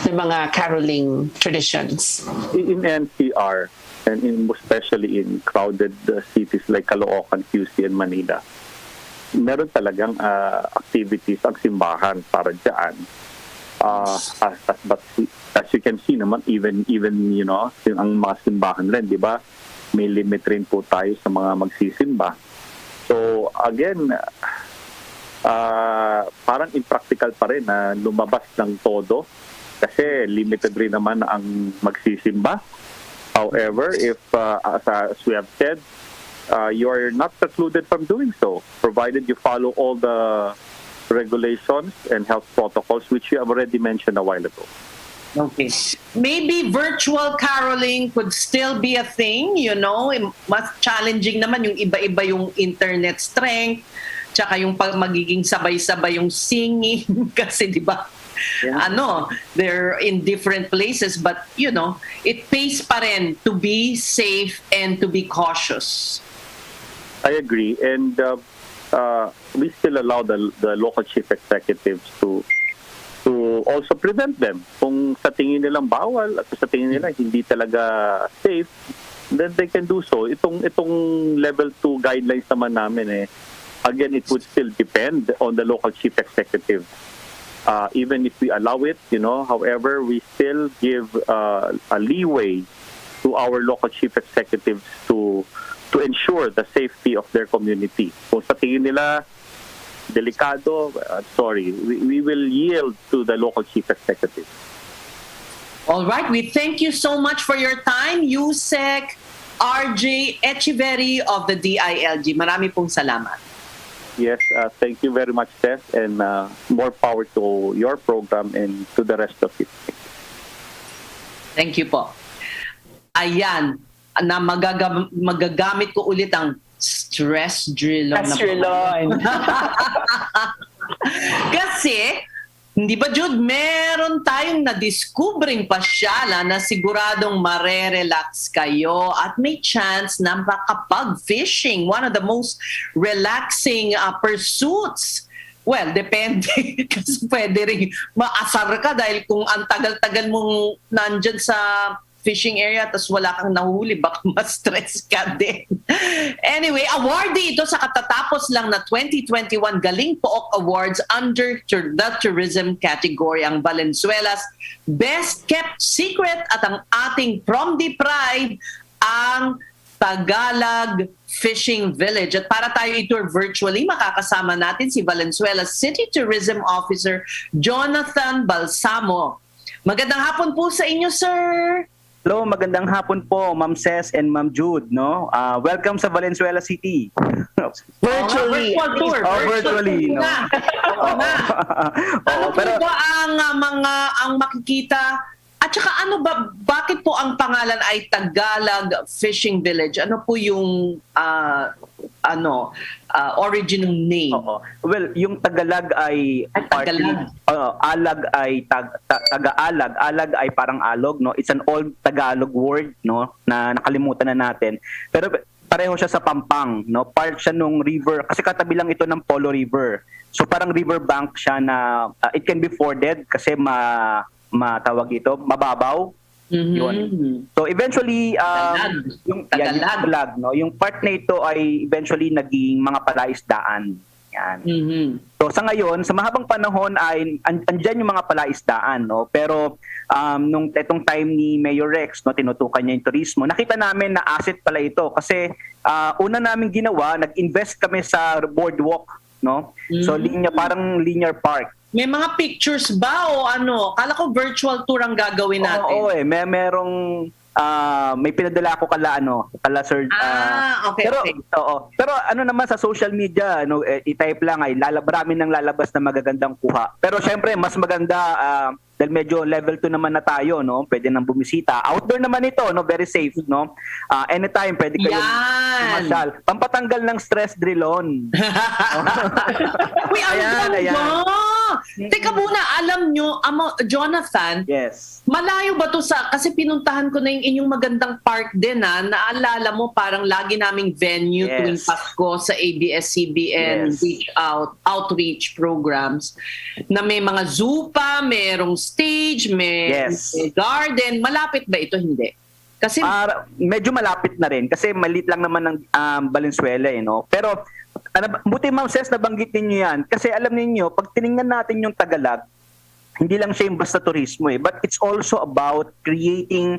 na mga caroling traditions? In NCR, and especially in crowded cities like Caloocan, QC, and Manila, meron talagang activities ang simbahan para dyan. But as you can see naman, even ang mga simbahan rin, di ba? May limit rin po tayo sa mga magsisimba. So again, parang impractical pa rin na lumabas ng todo kasi limited rin naman ang magsisimba. However, if, as we have said, you are not precluded from doing so, provided you follow all the regulations and health protocols, which you have already mentioned a while ago. Okay. Maybe virtual caroling could still be a thing, mas challenging naman yung iba-iba yung internet strength, tsaka yung magiging sabay-sabay yung singing, kasi di ba? They're in different places, but it pays pa rin to be safe and to be cautious. I agree, and we still allow the local chief executives to also prevent them. Kung sa tingin nilang bawal at sa tingin nila hindi talaga safe, then they can do so. Itong level 2 guidelines naman namin again, it would still depend on the local chief executive. Even if we allow it, however, we still give a leeway to our local chief executives to ensure the safety of their community. Kung sa tingin nila delikado, we will yield to the local chief executive. All right, we thank you so much for your time, Yusek RJ Echeverry of the DILG. Marami pong salamat. Yes, thank you very much, Tess, and more power to your program and to the rest of it. Thank you po. Ayan, na magagamit ko ulit ang stress drill. Kasi, hindi ba Jude, meron tayong na-discovering pasyala na siguradong marerelax kayo at may chance na makapag-fishing. One of the most relaxing pursuits. Well, depende. Kasi pwede rin maasar ka dahil kung ang tagal-tagal mong nandyan sa fishing area tapos wala kang nahuhuli, baka ma-stress ka din. Anyway, awardee ito sa katatapos lang na 2021 Galing Pook Awards under the tourism category. Ang Valenzuela's Best Kept Secret at ang ating Promdi Pride, ang Tagalog Fishing Village. At para tayo itour virtually, makakasama natin si Valenzuela's City Tourism Officer Jonathan Balsamo. Magandang hapon po sa inyo, sir. Hello, magandang hapon po, Ma'am Ces and Ma'am Jude, no? Welcome sa Valenzuela City. Virtually. Virtual tour. Virtually, no? Ano po ba ang makikita? At saka ano ba, bakit po ang pangalan ay Tagalog Fishing Village? Ano po yung original name? Well, yung Tagalog ay partly, alag ay taga-alag. Alag ay parang alog, no? It's an old Tagalog word, no? Na nakalimutan na natin. Pero pareho siya sa Pampang, no? Part siya nung river kasi katabi lang ito ng Polo River. So parang river bank siya na it can be forded kasi matawag ito, mababaw. Yun. So eventually yung Tagalog, no, yung part na ito ay eventually naging mga palaisdaan. Yan. So sa ngayon, sa mahabang panahon ay andyan yung mga palaisdaan, no. Pero nung etong time ni Mayor Rex, no, tinutukan niya yung turismo. Nakita namin na asset pala ito kasi una namin ginawa, nag-invest kami sa boardwalk, no. So parang linear park. May mga pictures ba o ano? Kala ko virtual tour ang gagawin natin. Oo, may pinadala ako kala Sir. Okay. Pero ano naman sa social media, i-type lang ay marami nang lalabas na magagandang kuha. Pero syempre mas maganda dahil medyo level 2 naman na tayo, no? Pwede nang bumisita. Outdoor naman ito, no? Very safe, no? Anytime pwede kayo masyal. Pampatanggal ng stress drillon. Uy, ayan. Teka muna, alam nyo, Jonathan, yes. Malayo ba to kasi pinuntahan ko na yung inyong magandang park din, naalala mo parang lagi naming venue tuwing Pasko sa ABS-CBN outreach programs na may mga zoo pa, merong stage, may garden. Malapit ba ito? Hindi. Kasi medyo malapit na rin kasi maliit lang naman ng Valenzuela, no? Pero buti Ma'am Ces, nabanggit ninyo yan. Kasi alam ninyo, pag tinignan natin yung Tagalog, hindi lang siya yung basta turismo but it's also about creating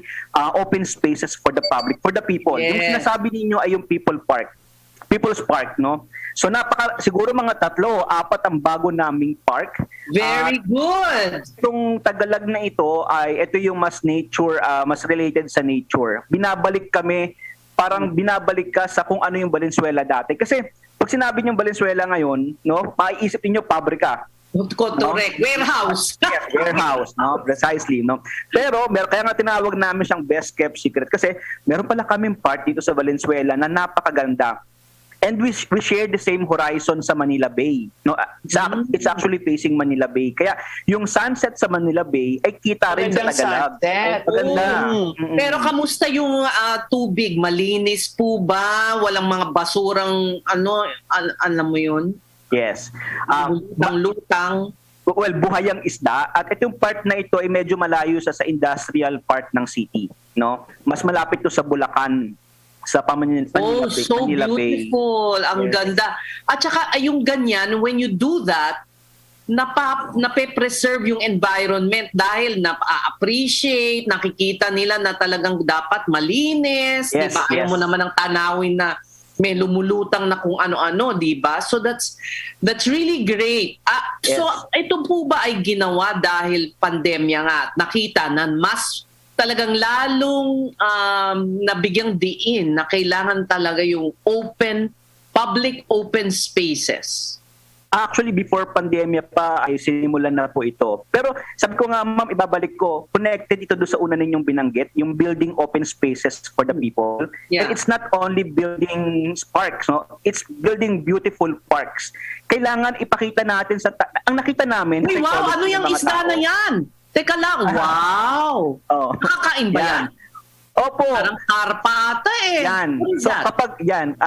open spaces for the public, for the people. Yung sinasabi ninyo ay yung People's Park, no? So siguro mga 3-4 ang bago naming park. Very good! Itong Tagalog na ito ito yung mas nature, mas related sa nature. Parang binabalik ka sa kung ano yung Valenzuela dati. Kasi pag sinabi niyong Valenzuela ngayon, no, maiisip niyo pabrika. Correct. Warehouse. Yes, warehouse, no? Precisely, no? Pero kaya nga tinawag namin siyang best kept secret kasi meron pala kaming part dito sa Valenzuela na napakaganda. And we share the same horizon sa Manila Bay. No, it's actually facing Manila Bay. Kaya yung sunset sa Manila Bay ay kita rin sa Tagalog. Maganda. Pero kamusta yung tubig? Malinis po ba? Walang mga basurang alam mo yun? Yes. Lutang. Well, buhay ang isda. At itong part na ito ay medyo malayo sa industrial part ng city. No? Mas malapit to sa Bulacan. Sa Manila Bay. So beautiful. Ang ganda. At saka yung ganyan, when you do that, nape-preserve yung environment dahil na-appreciate, nakikita nila na talagang dapat malinis. Diba? Ayaw mo naman ang tanawin na may lumulutang na kung ano-ano, diba? So that's really great. So ito po ba ay ginawa dahil pandemya nga? Nakita na mas talagang lalong nabigyang diin na kailangan talaga yung open public open spaces? Actually, before pandemya pa ay sinimulan na po ito. Pero sabi ko nga, ma'am, ibabalik ko, connected ito doon sa una ninyong binanggit, yung building open spaces for the people. Yeah. And it's not only building parks, no? It's building beautiful parks. Kailangan ipakita natin ang nakita namin. Uy, wow, ano yung isda na yan? Teka lang, wow! Nakakain ba yan? Opo. Parang karpata eh. Yan. So kapag yan,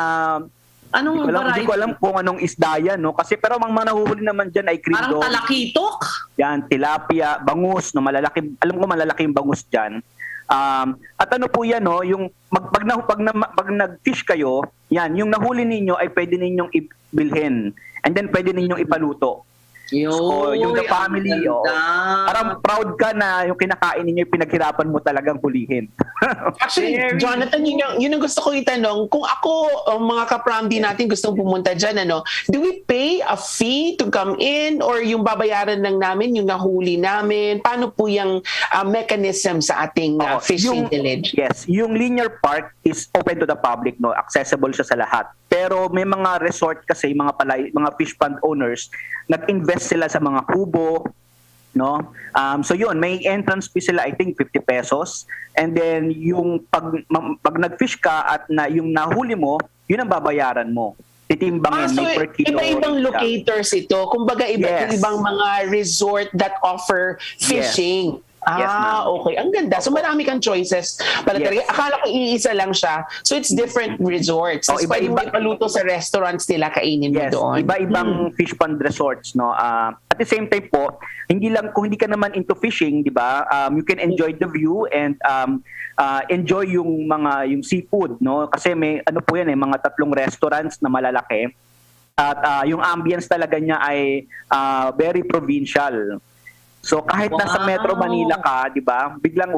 anong hindi ko alam kung anong isda yan, no? Kasi pero ang mga nahuhuli naman dyan ay krido. Parang talakitok. Yan, tilapia, bangus, no? Malalaki, alam ko malalaki yung bangus dyan. At ano po yan, no? Yung pag nag-fish kayo, yan, yung nahuli ninyo ay pwede ninyong ibilhin. And then pwede ninyong ipaluto. So, yung the family, parang proud ka na yung kinakain ninyo, yung pinaghirapan mo talagang hulihin. Actually, Jonathan, yun ang gusto ko itanong. Kung ako, mga ka-prom-D natin gustong pumunta dyan, do we pay a fee to come in or yung babayaran lang namin, yung nahuli namin? Paano po yung mechanism sa ating fishing village? Yes, yung linear park is open to the public, no? Accessible siya sa lahat. Pero may mga resort kasi, mga fish pond owners, nag-invest sila sa mga kubo, no? So yun, may entrance fee sila, I think 50 pesos. And then yung pag nag-fish ka at yung nahuli mo, yun ang babayaran mo. Titimbangin So per kilo. iba-ibang locators ito. Kumbaga iba-ibang mga resort that offer fishing. Yes, okay. Ang ganda. So marami kang choices. Akala ko iisa lang siya. So it's different resorts. So pwede mo ipaluto sa restaurants nila, kainin mo doon. Iba-ibang fish pond resorts, no. At the same time po, kung hindi ka naman into fishing, di ba? You can enjoy the view and enjoy yung seafood, no. Kasi may po yan mga 3 restaurants na malalaki. At yung ambience talaga niya ay very provincial. So kahit nasa Metro Manila ka, 'di ba? Biglang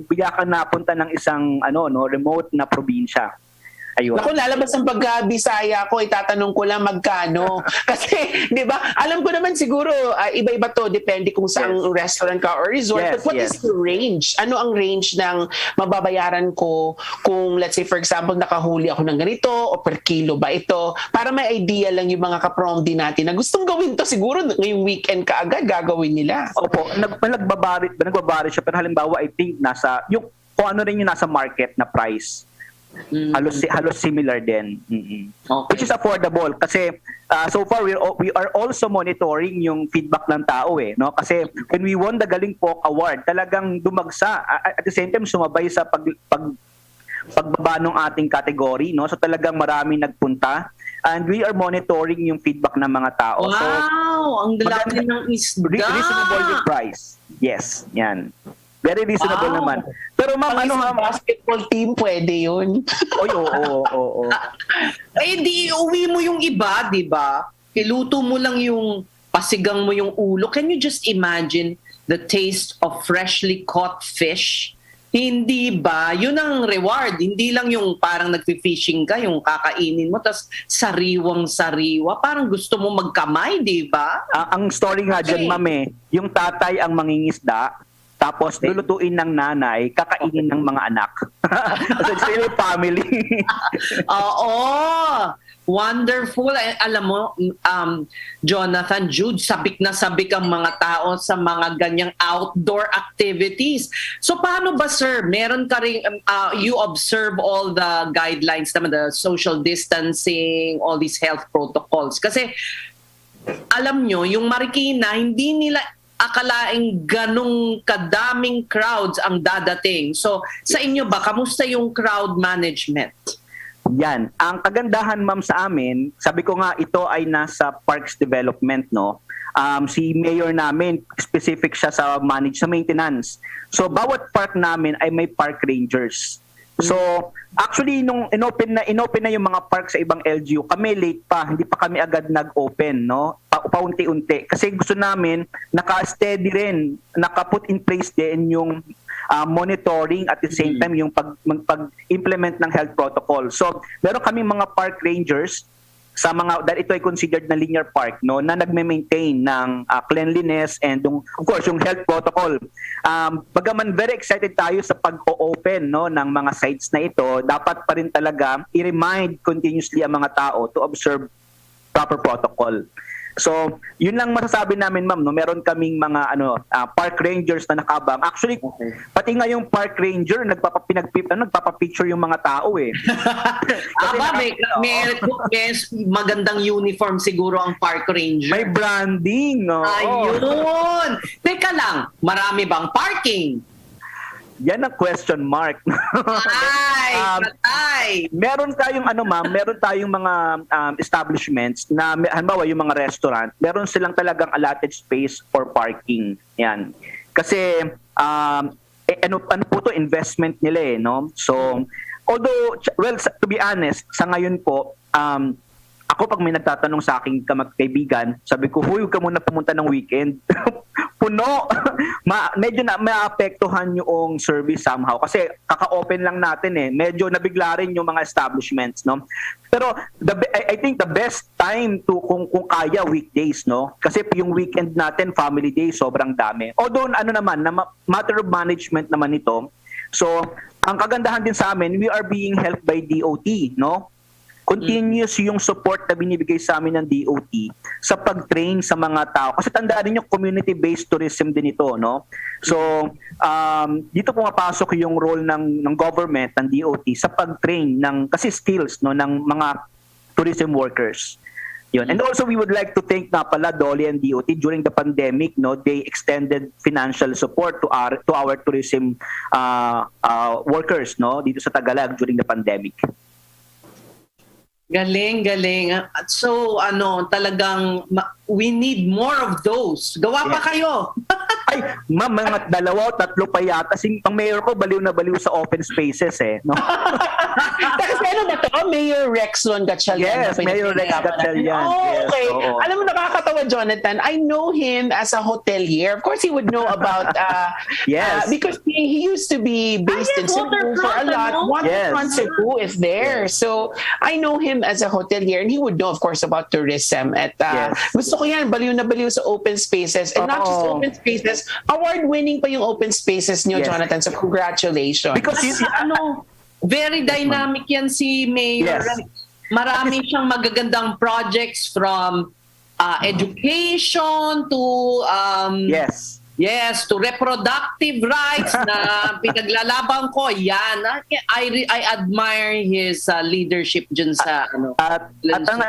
bigla kang napunta ng isang remote na probinsya. Ayun. Naku, lalabas ng pagka-Bisaya ko, itatanong ko lang magkano. Kasi, di ba, alam ko naman siguro, iba-iba to, depende kung saan restaurant ka or resort. But what is the range? Ano ang range ng mababayaran ko kung, let's say, for example, nakahuli ako ng ganito o per kilo ba ito? Para may idea lang yung mga ka-prom-D natin na gustong gawin to, siguro ngayong weekend ka agad gagawin nila. Opo, nagbabari siya, pero halimbawa, I think, kung ano rin yung nasa market na price. Halos similar din. Okay. Which is affordable kasi so far we are also monitoring yung feedback ng tao no, kasi when we won the Galing Pok Award talagang dumagsa at the same time sumabay sa pagbaba ng ating category, no, so talagang marami nagpunta and we are monitoring yung feedback ng mga tao. Wow, so ang laki ng isda. Reasonable yung price. Yes, yan. Very reasonable naman. Pero ma'am, basketball team, pwede yun. Oo. Di uwi mo yung iba, di ba? Iluto mo lang pasigang mo yung ulo. Can you just imagine the taste of freshly caught fish? Hindi ba? Yun ang reward. Hindi lang yung parang nagfi-fishing ka, yung kakainin mo, tas sariwang-sariwa. Parang gusto mo magkamay, di ba? Ang story nga dyan, ma'am, yung tatay ang mangingisda, tapos lulutuin ng nanay, kakainin ng mga anak. So it's really family. Oo. Wonderful. Alam mo, Jonathan, Jude, sabik na sabik ang mga tao sa mga ganyang outdoor activities. So paano ba, sir? Meron ka rin, you observe all the guidelines, the social distancing, all these health protocols. Kasi alam nyo, yung Marikina, hindi nila akalaing ganong kadaming crowds ang dadating. So, sa inyo ba, kamusta yung crowd management? Yan. Ang kagandahan, ma'am, sa amin, sabi ko nga, ito ay nasa parks development, no? Si mayor namin, specific siya sa maintenance. So, bawat park namin ay may park rangers. So, actually, nung inopen na yung mga park sa ibang LGU, kami late pa, hindi pa kami agad nag-open, no? Paunti-unti. Kasi gusto namin, naka-steady rin, naka-put in place din yung monitoring at the same time yung pag-implement ng health protocol. So, meron kami mga park rangers dahil ito ay considered na linear park, no, na nagme-maintain ng cleanliness and of course yung health protocol. Bagaman very excited tayo sa pag-open, no, ng mga sites na ito, dapat pa rin talaga i-remind continuously ang mga tao to observe proper protocol. So, yun lang masasabi namin, ma'am, no. Meron kaming mga park rangers na nakabang. Actually, pati nga yung park ranger nagpapapicture yung mga tao eh. May magandang uniform siguro ang park ranger. May branding, no. Ayun. Teka lang, marami bang parking? Yan ang question mark. Meron tayong meron tayong mga establishments na halimbawa yung mga restaurant, meron silang talagang allotted space for parking. Yan. Kasi ano po to, investment nila eh, no? So although to be honest, sa ngayon po ako pag may nagtatanong sa aking kaibigan, sabi ko, huwag ka muna pumunta ng weekend. Puno. Medyo na maapektuhan yung service somehow. Kasi kaka-open lang natin eh. Medyo nabigla rin yung mga establishments, no? Pero I think the best time to kung kaya weekdays, no? Kasi yung weekend natin, family days, sobrang dami. Although matter of management naman ito. So, ang kagandahan din sa amin, we are being helped by DOT, no? Continuous yung support na binibigay sa amin ng DOT sa pag-train sa mga tao. Kasi tandaan niyo, community-based tourism din ito, no? So, dito pumapasok yung role ng government, ng DOT, sa pag-train kasi skills, no, ng mga tourism workers. Yun. And also, we would like to thank na pala DOLE and DOT during the pandemic, no, they extended financial support to our tourism workers, no, dito sa Tagalog during the pandemic. Galing. So, talagang we need more of those. Gawa pa kayo. Ay, ma'am, mga 2 o 3 pa yata. Ang mayor ko, baliw na baliw sa open spaces eh. No? Kasi ano ba ito? Mayor Rexlon Gatchalian. Yes, Mayor Rex Gatchalian. Oh, okay. Yes, Alam mo, nakakatawa, Jonathan. I know him as a hotelier. Of course, he would know about... yes. Because he used to be based in Cebu for a lot. Waterfront Cebu is there. Yes. So, I know him as a hotelier and he would know, of course, about tourism. At gusto ko yan, baliw na baliw sa open spaces. And not just open spaces, award-winning pa yung open spaces niyo, Jonathan. So, congratulations. Because very dynamic yan si Mayor. Yes. Marami siyang magagandang projects from education to to reproductive rights na pinaglalaban ko. Yan. I admire his leadership dyan sa At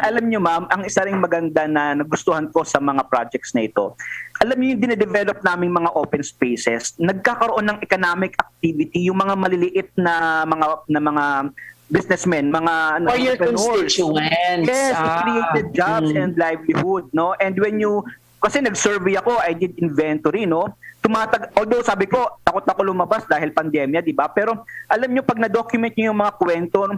alam niyo, ma'am, ang isa ring maganda na nagustuhan ko sa mga projects na ito, alam niyo yung dinedevelop naming mga open spaces, nagkakaroon ng economic activity yung mga maliliit na mga businessmen, mga or your constituents. Yes, it created jobs and livelihood, no? And when kasi nag-survey ako, I did inventory, no? Although sabi ko, takot ako lumabas dahil pandemya, di ba? Pero alam nyo, pag na-document nyo yung mga kwento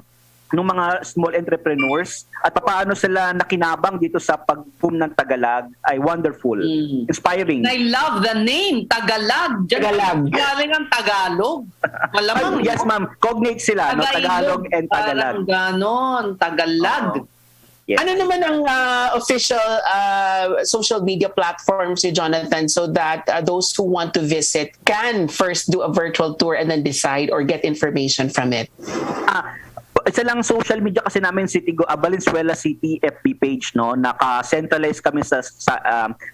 ng mga small entrepreneurs at paano sila nakinabang dito sa pag-boom ng Tagalog, ay wonderful, inspiring. I love the name, Tagalog. Tagalog. Galing ang Tagalog. Malamang, yes, ma'am. Cognate sila, no? Tagalog and Tagalog. Parang ganon, Tagalog. Yes. Ano naman ang official social media platforms si Jonathan so that those who want to visit can first do a virtual tour and then decide or get information from it? Isa lang social media kasi namin, Valenzuela City FB page, no? Naka-centralize kami sa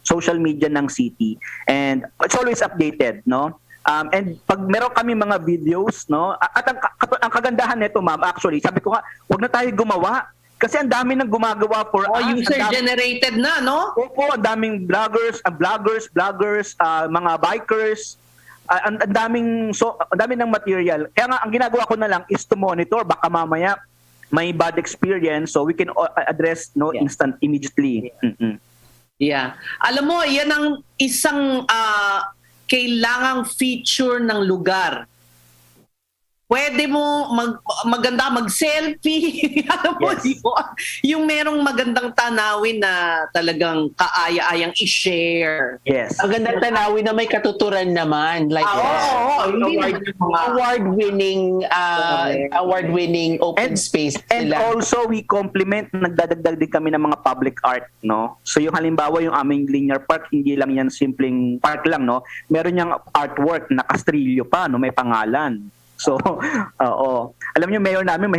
social media ng city and it's always updated, no? And pag meron kami mga videos, no? At ang kagandahan nito, ma'am, actually, sabi ko nga, wag na tayo gumawa. Kasi ang dami nang gumagawa for us. User-generated na, no? Opo, ang daming vloggers, mga bikers. Ang daming ng material. Kaya nga, ang ginagawa ko na lang is to monitor. Baka mamaya may bad experience so we can address instant immediately. Yeah. Alam mo, yan ang isang kailangang feature ng lugar. pwede mo maganda mag-selfie. Alam mo, yung merong magandang tanawin na talagang kaaya-ayang i-share. Yes. Magandang tanawin na may katuturan naman. Like award-winning open space And sila. also, we complement, nagdadagdag din kami ng mga public art, no? So yung halimbawa, yung aming linear park, hindi lang yan simpleng park lang, no? Meron niyang artwork, nakastrilyo pa, no? May pangalan. So, oo. Alam niyo, mayor namin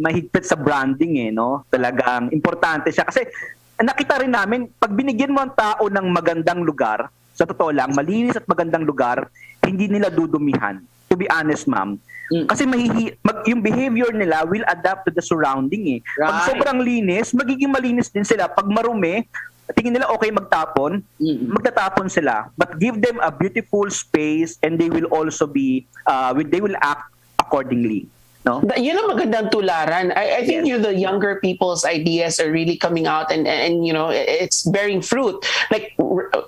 mahigpit sa branding, no? Talagang importante siya. Kasi nakita rin namin, pag binigyan mo ang tao ng magandang lugar, sa totoo lang, malinis at magandang lugar, hindi nila dudumihan. To be honest, ma'am. Kasi yung behavior nila will adapt to the surrounding. Pag sobrang linis, magiging malinis din sila. Pag marumi, tingin nila okay magtapon, magtatapon sila. But give them a beautiful space and they will also be, they will act accordingly. No? Yun ang magandang tularan. I think the younger people's ideas are really coming out and it's bearing fruit. Like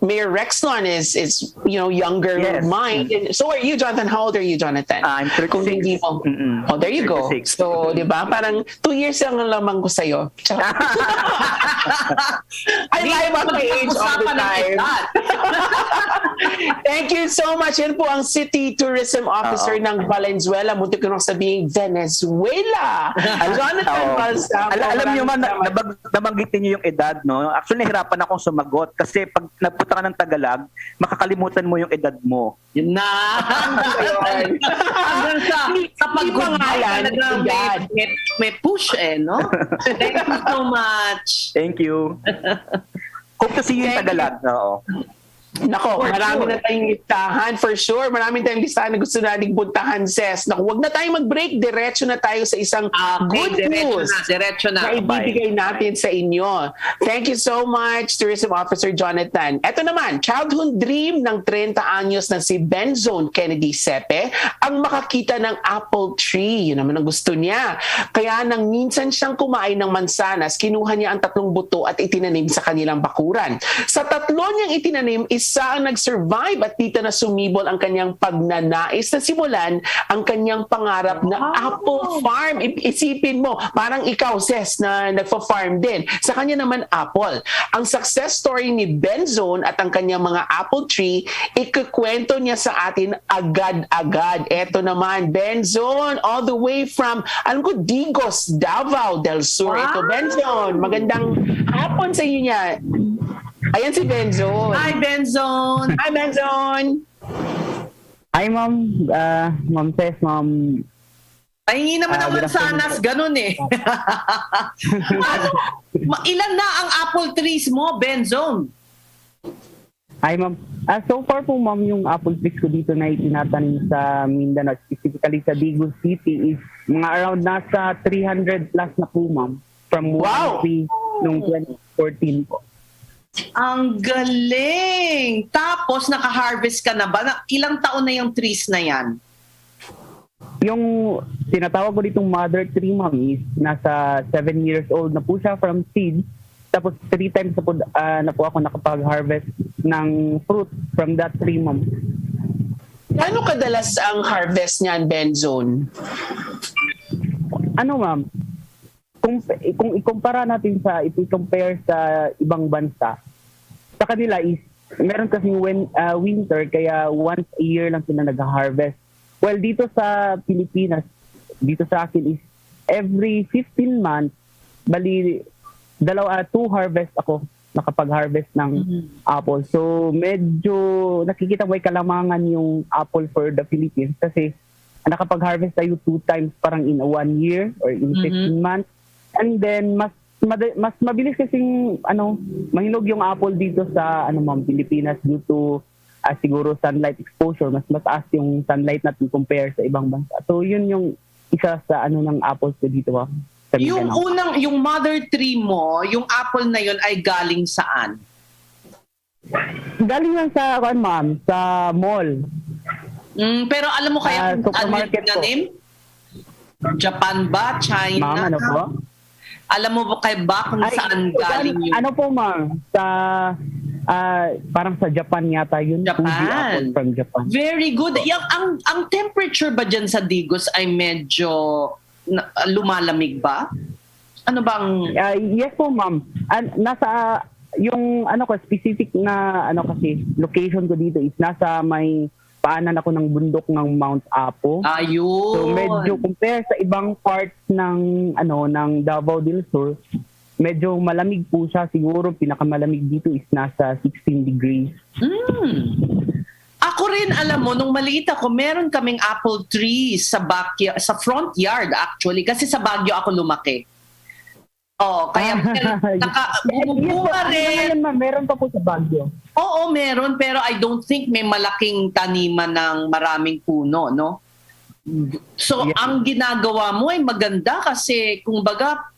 Mayor Rexlon is younger mind. And so are you, Jonathan? How old are you, Jonathan? I'm 36. Oh, there you 36. Go. So, di ba? Parang 2 years lang ang lamang ko sa'yo. I lie about my age all the time. Thank you so much. Yan po ang City Tourism Officer ng Valenzuela. Muntik ko nang sabihin, Venezuela. Jonathan Balsamo. Alam niyo man, nabanggitin niyo yung edad, no? Actually, nahirapan akong sumagot kasi pag napunta ka ng Tagalog, makakalimutan mo yung edad mo. Yun na! Hanggang sa pag-goodbye talaga may push no? Thank you so much. Thank you. Hope to see you in Tagalog. Oo. Nako, marami na tayong listahan for sure. Marami tayong listahan na gusto nating puntahan, Ses. Nako, wag na tayong mag-break. Diretso na tayo sa isang good news na ibibigay natin sa inyo. Thank you so much, Tourism Officer Jonathan. Ito naman, childhood dream ng 30 anyos na si Benzone Kennedy Sepe ang makakita ng apple tree. Yun naman ang gusto niya. Kaya nang minsan siyang kumain ng mansanas, kinuha niya ang 3 buto at itinanim sa kanilang bakuran. Sa 3 niyang itinanim, isa ang nag-survive at dito na sumibol ang kanyang pagnanais na simulan ang kanyang pangarap na apple farm. Isipin mo, parang ikaw, Ses, na nagfa-farm din. Sa kanya naman, apple. Ang success story ni Benzone at ang kanyang mga apple tree, ikukwento niya sa atin agad-agad. Eto naman, Benzone, all the way from, alam ko, Digos, Davao del Sur. Ito, Benzone, magandang hapon sa inyo niya. Ayan si Benzone. Hi, Benzone. Hi, Benzone. Hi, Ma'am. Ma'am Tess, Ma'am. Pahingi naman ang mansanas, ganun Ilan na ang apple trees mo, Benzone? Hi, Ma'am. So far po, Ma'am, yung apple trees ko dito na itinatanim sa Mindanao, specifically sa Digos City, is mga around nasa 300 plus na po, Ma'am. From one tree noong 2014 po. Ang galing! Tapos, naka-harvest ka na ba? Ilang taon na yung trees na yan? Yung tinatawag ko ditong mother tree, Ma'am, is nasa 7 years old na po siya from seed. Tapos 3 times na po ako nakapag-harvest ng fruit from that tree, Ma'am. Ano kadalas ang harvest niyan, Benzone? Ano, Ma'am? Kung i-compare natin i-compare sa ibang bansa, sa kanila is meron kasing winter kaya once a year lang sila nag-harvest. Well, dito sa Pilipinas, dito sa akin is every 15 months, bali 2 harvest ako nakapag-harvest ng apple. So medyo nakikita mo ay kalamangan yung apple for the Philippines kasi nakapag-harvest tayo 2 times parang in 1 year or in 15 months. And then mas mabilis kasing mahinog yung apple dito sa Ma'am, Pilipinas due to siguro sunlight exposure. Mas mataas yung sunlight natin compare sa ibang bansa. So yun yung isa sa ng apples ko dito. Yung mother tree mo, yung apple na yun ay galing saan? Galing lang sa Ma'am, sa mall. Pero alam mo kaya supermarket po. Japan ba? China? Ma'am, ano po? Alam mo ba kung saan galing yun? Ano po, Ma'am? Parang sa Japan yata yun. Fuji apple from Japan. Very good. Ang temperature ba dyan sa Digos ay medyo lumalamig ba? Ano bang... yes po, ma'am. Nasa, yung specific na kasi, location ko dito is nasa may paanan ako ng bundok ng Mount Apo. Ayun. So medyo compare sa ibang parts ng Davao del Sur, medyo malamig po siya. Siguro pinakamalamig dito is nasa 16 degrees. Ako rin, alam mo, nung maliit ako, meron kaming apple trees sa front yard actually, kasi sa Baguio ako lumaki. Kaya bumubuka rin. Meron pa po sa Baguio. Oo, meron, pero I don't think may malaking taniman ng maraming puno, no? So, ang ginagawa mo ay maganda kasi kumbaga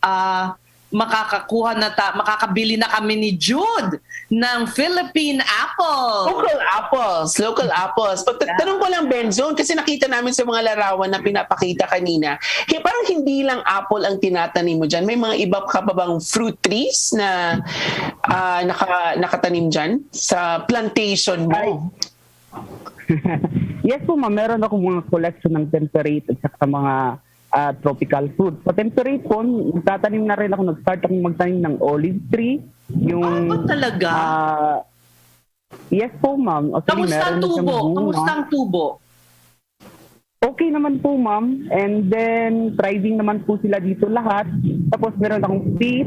makakabili na kami ni Jude ng Philippine apple. Local apples. Tanong ko lang, Benzone, kasi nakita namin sa mga larawan na pinapakita kanina, parang hindi lang apple ang tinatanim mo dyan. May mga iba ka pa bang fruit trees na nakatanim dyan sa plantation mo? Yes po, ma'am. Meron ako mga collection ng temperate at saka mga tropical fruit. Sa temperate po, nagtatanim na rin ako, nag-start akong magtanim ng olive tree. Talaga? Yes po, ma'am. Kamusta ang tubo? Okay naman po, ma'am. And then, thriving naman po sila dito lahat. Tapos meron akong peach,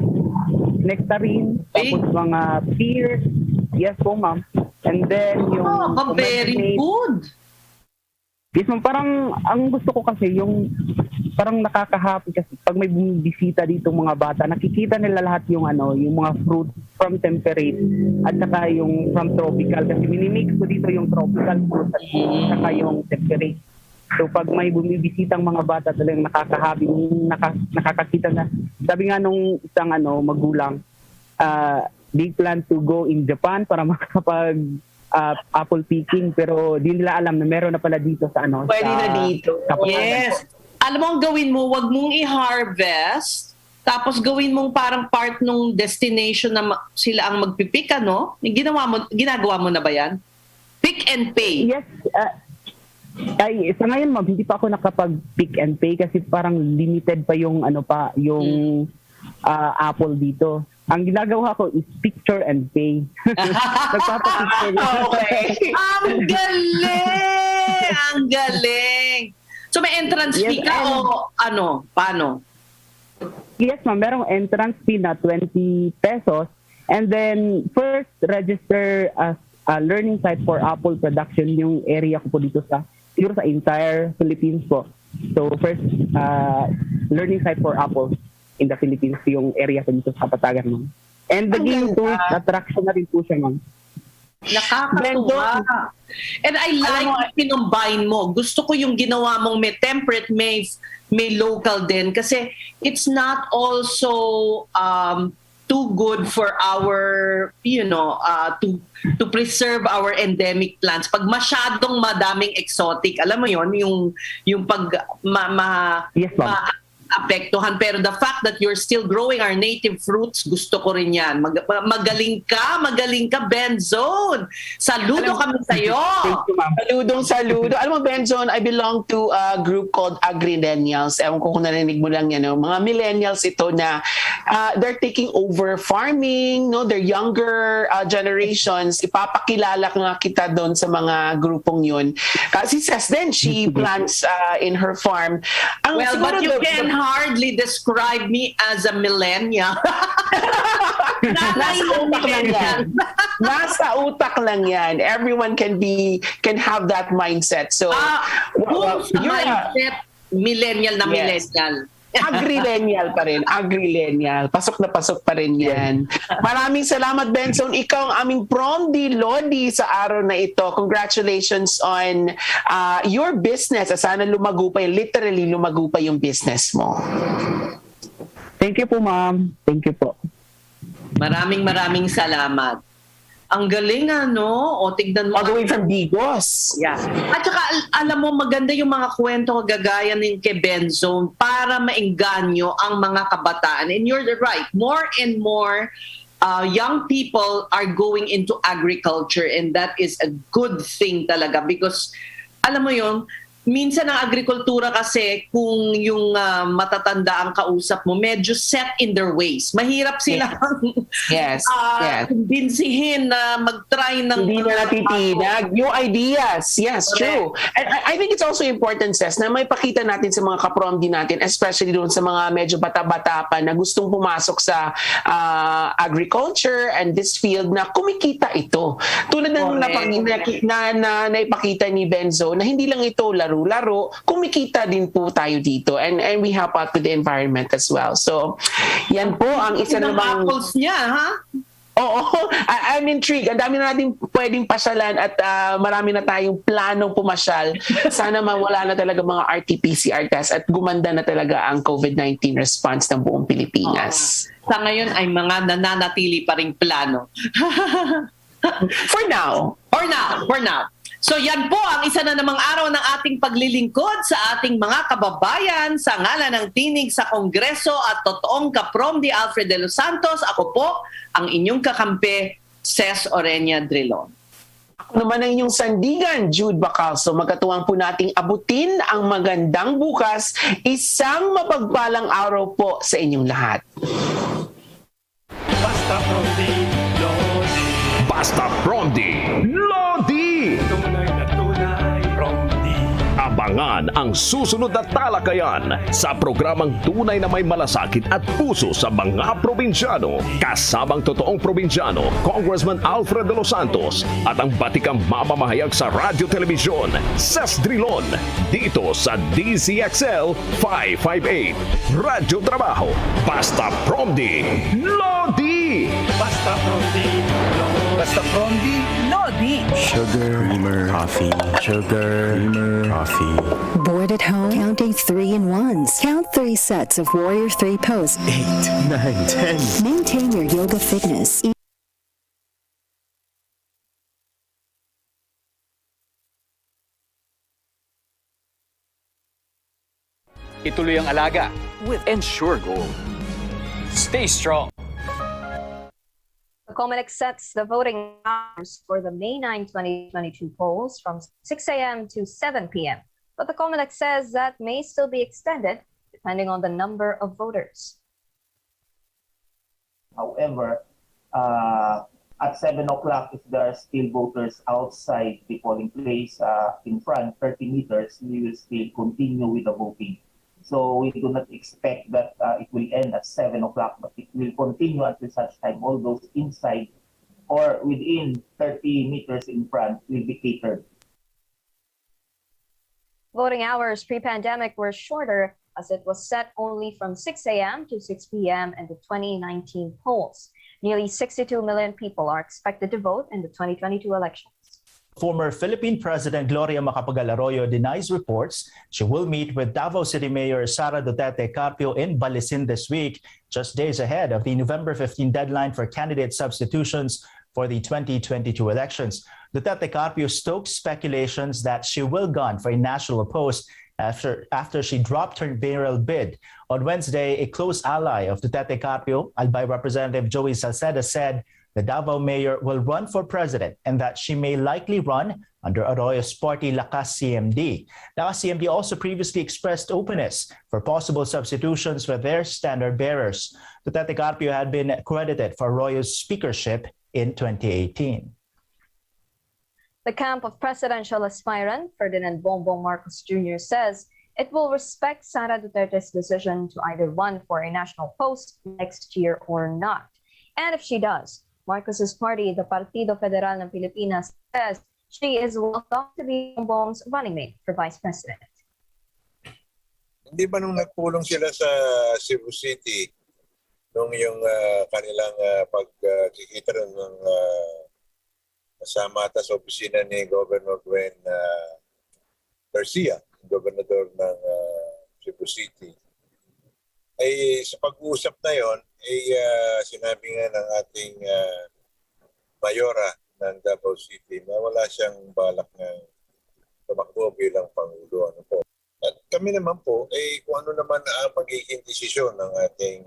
nectarine, tapos mga pears. Yes po, ma'am. And then, yung... very good! Yes, ma'am. Parang, ang gusto ko kasi, yung parang nakaka-happy kasi pag may bumisita dito mga bata, nakikita nila lahat yung yung mga fruit from temperate at saka yung from tropical. Kasi minimix ko dito yung tropical fruit at saka yung temperate. So pag may bumibisitang mga bata, talagang nakaka-happy, nakakakita na. Sabi nga nung isang magulang, they plan to go in Japan para makakapag apple picking, pero di nila alam na meron na pala dito sa Pwede na dito. Yes. Alam mo, ang gawin mo, wag mong i-harvest, tapos gawin mong parang part nung destination na sila ang magpipik, ginagawa mo na ba yan? Pick and pay. Yes. Sa ngayon, ma'am, hindi pa ako nakapag-pick and pay kasi parang limited pa yung apple dito. Ang ginagawa ko is picture and pay. Nagpapapicture. Okay. Ang galing! Ang galing! So may entrance fee ka o paano? Yes, ma'am. Merong entrance fee na 20 pesos. And then, first, register as a learning site for apple production yung area ko po dito siguro sa entire Philippines po. So, first, learning site for apple in the Philippines yung area ko dito sa Kapatagan, ma'am. And the game tourist attraction na rin po siya, ma'am. Nakakatuwa. And I like pinumbine mo. Gusto ko yung ginawa mong may temperate, may local din. Kasi it's not also too good for our, to preserve our endemic plants. Pag masyadong madaming exotic, alam mo yon yung pag apektuhan. Pero the fact that you're still growing our native fruits, gusto ko rin yan. Magaling ka, Benzone. Saludo kami sa'yo. Saludo. Alam mo, Benzone, I belong to a group called Agri-Millennials. Ewan ko kung narinig mo lang yan. Mga millennials ito na they're taking over farming, they're younger generations. Ipapakilala nga kita doon sa mga grupong yun. Si Ces din, she plants in her farm. But you can hardly describe me as a millennial. Nasa utak lang yan. Everyone can have that mindset. So, mindset, millennial na millennial. Agri-millennial pa rin. Agri-millennial. Pasok na pasok pa rin yan. Maraming salamat, Benzone. Ikaw ang aming prom di Lodi sa araw na ito. Congratulations on your business. Sana lumago pa, literally lumago pa yung business mo. Thank you po, ma'am. Thank you po. Maraming salamat. Ang galing o tignan mo. All the way from Digos. Yeah. At saka alam mo, maganda yung mga kwento kagaya ng kay Benzone para maengganyo ang mga kabataan. And you're right, more and more young people are going into agriculture, and that is a good thing talaga because alam mo yun, minsan ang agrikultura kasi kung yung matatanda ang kausap mo, medyo set in their ways. Mahirap silang Yes. kumbinsihin na mag-try ng... Hindi na natitinag. Yung ideas. Yes, true. And I think it's also important, Ses, na may pakita natin sa mga kapromdi natin, especially doon sa mga medyo bata-bata pa na gustong pumasok sa agriculture and this field na kumikita ito. Tulad ng naipakita ni Benzo na hindi lang ito laro, kumikita din po tayo dito and we help out with the environment as well. So, yan po ang isa namang... apples niya, ha? Oo, I'm intrigued. Ang dami na natin pwedeng pasyalan at marami na tayong planong pumasyal. Sana mawala na talaga mga RT-PCR test at gumanda na talaga ang COVID-19 response ng buong Pilipinas. Sa ngayon ay mga nananatili pa ring plano. For now. So yan po ang isa na namang araw ng ating paglilingkod sa ating mga kababayan sa ngalan ng tinig sa Kongreso at totoong kapromdi Alfred de los Santos. Ako po ang inyong kakampi, Ces Orenia Drilon. Ako naman ang inyong sandigan, Jude Bacalso. Magkatuwang po nating abutin ang magandang bukas. Isang mapagpalang araw po sa inyong lahat. Basta Promdi, Lodi. Basta Promdi, Lodi! Tunay na tunay, Promdi. Abangan ang susunod na talakayan sa programang Tunay na May Malasakit at Puso sa mga probinsyano. Kasamang totoong probinsyano, Congressman Alfred de los Santos at ang batikang mamamahayag sa radyo telebisyon, Ces Drilon, dito sa DZXL 558. Radyo Trabaho, Basta Promdi, Lodi! Basta Promdi, Lodi. Basta Promdi, Lodi. Sugar, creamer, coffee. Sugar, creamer, coffee. Bored at home? Counting 3 in 1s. Count 3 sets of Warrior 3 pose. 8, 9, 10. Maintain your yoga fitness. Ituloy ang alaga with Ensure Gold. Stay strong. The COMELEC sets the voting hours for the May 9, 2022 polls from 6 a.m. to 7 p.m. But the COMELEC says that may still be extended depending on the number of voters. However, at 7 o'clock, if there are still voters outside the polling place in front, 30 meters, we will still continue with the voting. So we do not expect that it will end at 7 o'clock, but it will continue until such time all those inside or within 30 meters in front will be catered. Voting hours pre-pandemic were shorter as it was set only from 6 a.m. to 6 p.m. in the 2019 polls. Nearly 62 million people are expected to vote in the 2022 elections. Former Philippine President Gloria Macapagal-Arroyo denies reports she will meet with Davao City Mayor Sara Duterte Carpio in Balisin this week, just days ahead of the November 15 deadline for candidate substitutions for the 2022 elections. Duterte Carpio stoked speculations that she will gun for a national post after she dropped her mayoral bid. On Wednesday, a close ally of Duterte Carpio, Albay Representative Joey Salceda, said the Davao mayor will run for president and that she may likely run under Arroyo's party Lakas CMD. Lakas CMD also previously expressed openness for possible substitutions for their standard bearers. Duterte Carpio had been credited for Arroyo's speakership in 2018. The camp of presidential aspirant Ferdinand Bongbong Marcos Jr. says it will respect Sara Duterte's decision to either run for a national post next year or not. And if she does, Marcos's party, the Partido Federal ng Pilipinas, says she is welcome to be Bongbong's running mate for vice president. Hindi ba nung nagpulong sila sa Cebu City, nung yung kanilang pagkikita rin ng kasama sa opisina ni Governor Gwen Garcia, gobernador ng Cebu City, ay sa pag-uusap na yon ay sinabi nga ng ating mayora ng Davao City na wala siyang balak na tumakbo bilang Pangulo. Ano po. At kami naman po, kung ano naman ang magiging desisyon ng ating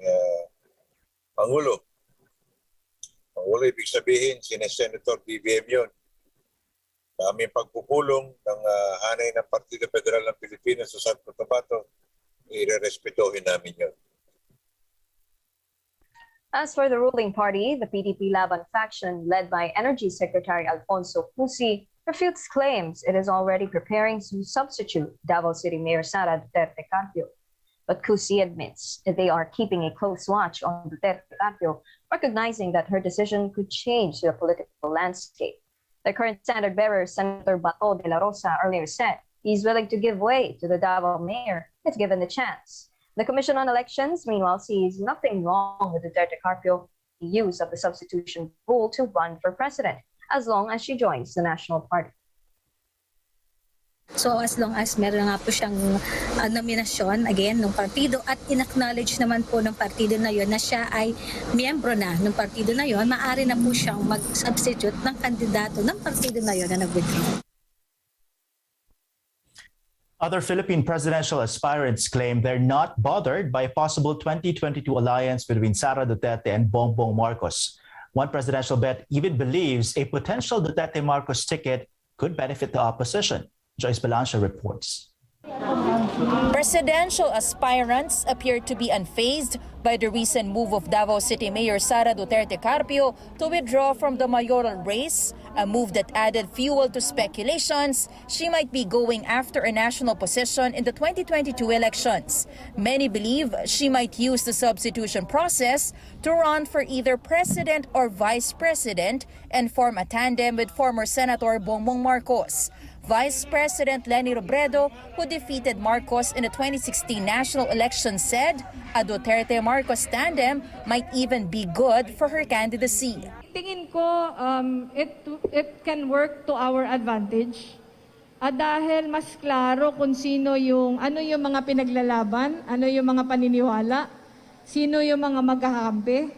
Pangulo Wala ibig sabihin, Senator BBM yun. Daming pagpupulong ng hanay ng Partido Federal ng Pilipinas sa San Cotabato, irerespetuhin namin yun. As for the ruling party, the PDP Laban faction, led by Energy Secretary Alfonso Cusi, refutes claims it is already preparing to substitute Davao City Mayor Sara Duterte Carpio. But Cusi admits that they are keeping a close watch on Duterte Carpio, recognizing that her decision could change the political landscape. The current standard-bearer, Senator Bato de la Rosa, earlier said he's willing to give way to the Davao mayor if given the chance. The Commission on Elections, meanwhile, sees nothing wrong with Duterte Carpio's use of the substitution rule to run for president, as long as she joins the National Party. So as long as meron nga po siyang nominasyon again ng partido at in-acknowledge naman po ng partido na yon na siya ay miyembro na ng partido na yon, maaari na po siyang mag-substitute ng kandidato ng partido na yon na nag-withdraw. Other Philippine presidential aspirants claim they're not bothered by a possible 2022 alliance between Sara Duterte and Bongbong Marcos. One presidential bet even believes a potential Duterte Marcos ticket could benefit the opposition. Joyce Balancha reports. Presidential aspirants appear to be unfazed by the recent move of Davao City Mayor Sara Duterte Carpio to withdraw from the mayoral race, a move that added fuel to speculations she might be going after a national position in the 2022 elections. Many believe she might use the substitution process to run for either president or vice president and form a tandem with former Senator Bongbong Marcos. Vice President Leni Robredo, who defeated Marcos in the 2016 national election, said a Duterte-Marcos tandem might even be good for her candidacy. Tingin ko it can work to our advantage. Dahil mas klaro kung ano yung mga pinaglalaban, ano yung mga paniniwala, sino yung mga magkakampi.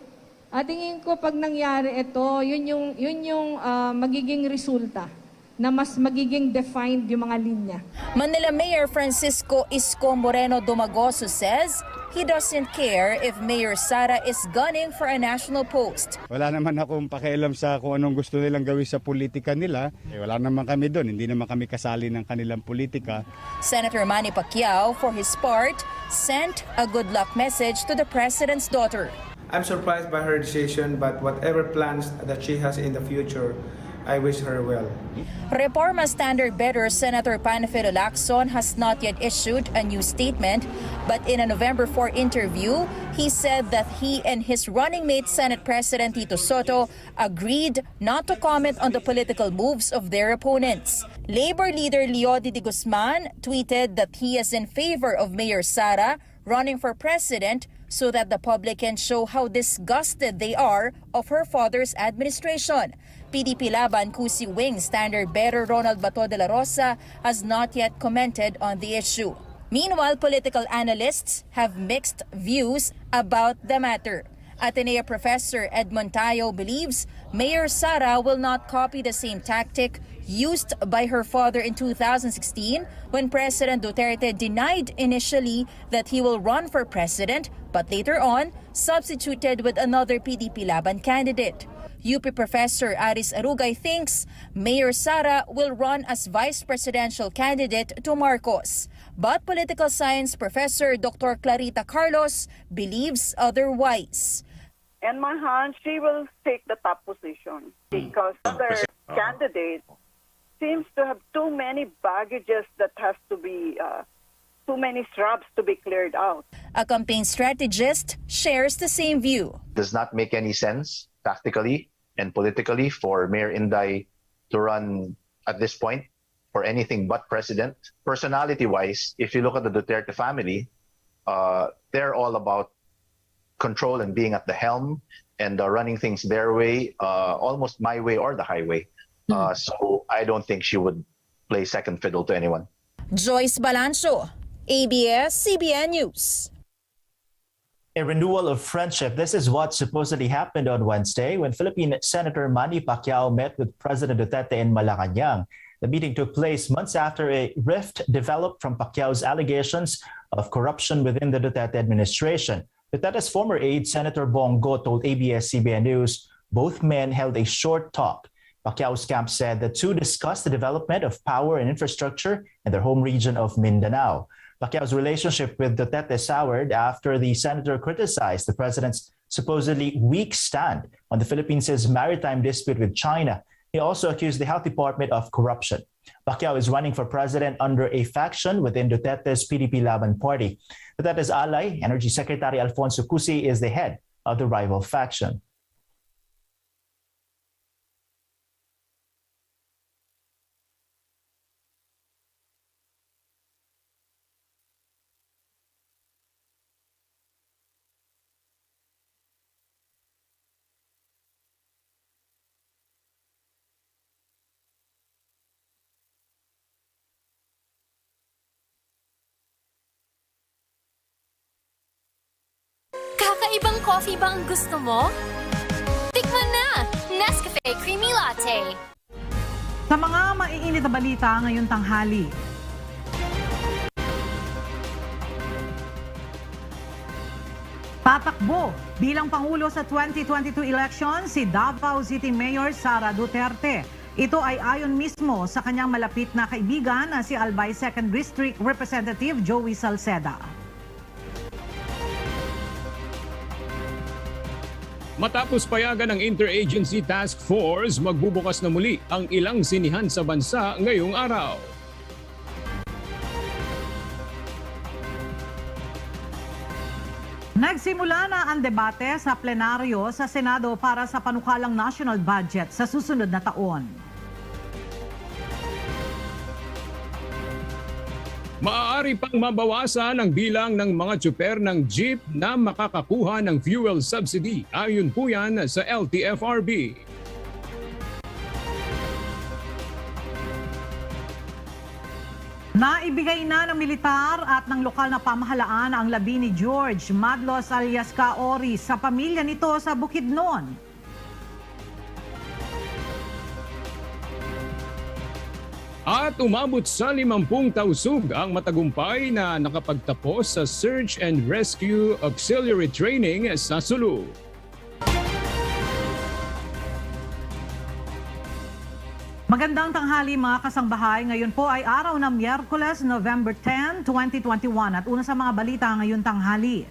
Tingin ko pag nangyari ito, yun yung magiging resulta na mas magiging defined yung mga linya. Manila Mayor Francisco Isko Moreno Domagoso says he doesn't care if Mayor Sara is gunning for a national post. Wala naman akong pakialam sa kung anong gusto nilang gawin sa politika nila. Wala naman kami doon, hindi naman kami kasali ng kanilang politika. Senator Manny Pacquiao, for his part, sent a good luck message to the president's daughter. I'm surprised by her decision, but whatever plans that she has in the future, I wish her well. Reforma standard-bearer Senator Panfilo Lacson has not yet issued a new statement, but in a November 4 interview, he said that he and his running mate Senate President Tito Soto agreed not to comment on the political moves of their opponents. Labor leader Leody de Guzman tweeted that he is in favor of Mayor Sara running for president so that the public can show how disgusted they are of her father's administration. PDP Laban Cusi Wing standard-bearer Ronald Bato de la Rosa has not yet commented on the issue. Meanwhile, political analysts have mixed views about the matter. Ateneo Professor Edmond Tayo believes Mayor Sara will not copy the same tactic used by her father in 2016 when President Duterte denied initially that he will run for president but later on substituted with another PDP Laban candidate. UP Professor Aris Arugay thinks Mayor Sara will run as vice presidential candidate to Marcos. But political science professor Dr. Clarita Carlos believes otherwise. In my hand, she will take the top position because other candidate seems to have too many baggages that has to be, too many shrubs to be cleared out. A campaign strategist shares the same view. Does not make any sense tactically and politically for Mayor Inday to run at this point for anything but president. Personality-wise, if you look at the Duterte family, they're all about control and being at the helm and running things their way, almost my way or the highway. So I don't think she would play second fiddle to anyone. Joyce Balancho, ABS-CBN News. A renewal of friendship. This is what supposedly happened on Wednesday when Philippine Senator Manny Pacquiao met with President Duterte in Malacanang. The meeting took place months after a rift developed from Pacquiao's allegations of corruption within the Duterte administration. Duterte's former aide, Senator Bongo, told ABS-CBN News both men held a short talk. Pacquiao's camp said the two discussed the development of power and infrastructure in their home region of Mindanao. Pacquiao's relationship with Duterte soured after the senator criticized the president's supposedly weak stand on the Philippines' maritime dispute with China. He also accused the Health Department of corruption. Pacquiao is running for president under a faction within Duterte's PDP Laban party. Duterte's ally, Energy Secretary Alfonso Cusi, is the head of the rival faction. Kakaibang coffee ba ang gusto mo? Tikman na! Nescafe Creamy Latte. Sa mga maiinit na balita ngayong tanghali. Tatakbo bilang Pangulo sa 2022 election si Davao City Mayor Sara Duterte. Ito ay ayon mismo sa kanyang malapit na kaibigan na si Albay 2nd District Representative Joey Salceda. Matapos payagan ng Interagency Task Force, magbubukas na muli ang ilang sinihan sa bansa ngayong araw. Nagsimula na ang debate sa plenaryo sa Senado para sa panukalang national budget sa susunod na taon. Maaari pang mabawasan ang bilang ng mga tsuper ng jeep na makakakuha ng fuel subsidy. Ayon po yan sa LTFRB. Naibigay na ng militar at ng lokal na pamahalaan ang labi ni George Madlos alias Kaori sa pamilya nito sa Bukidnon. At umabot sa 50 tausug ang matagumpay na nakapagtapos sa Search and Rescue Auxiliary Training sa Sulu. Magandang tanghali mga kasangbahay. Ngayon po ay araw ng Miyerkules, November 10, 2021 at una sa mga balita ngayon tanghali.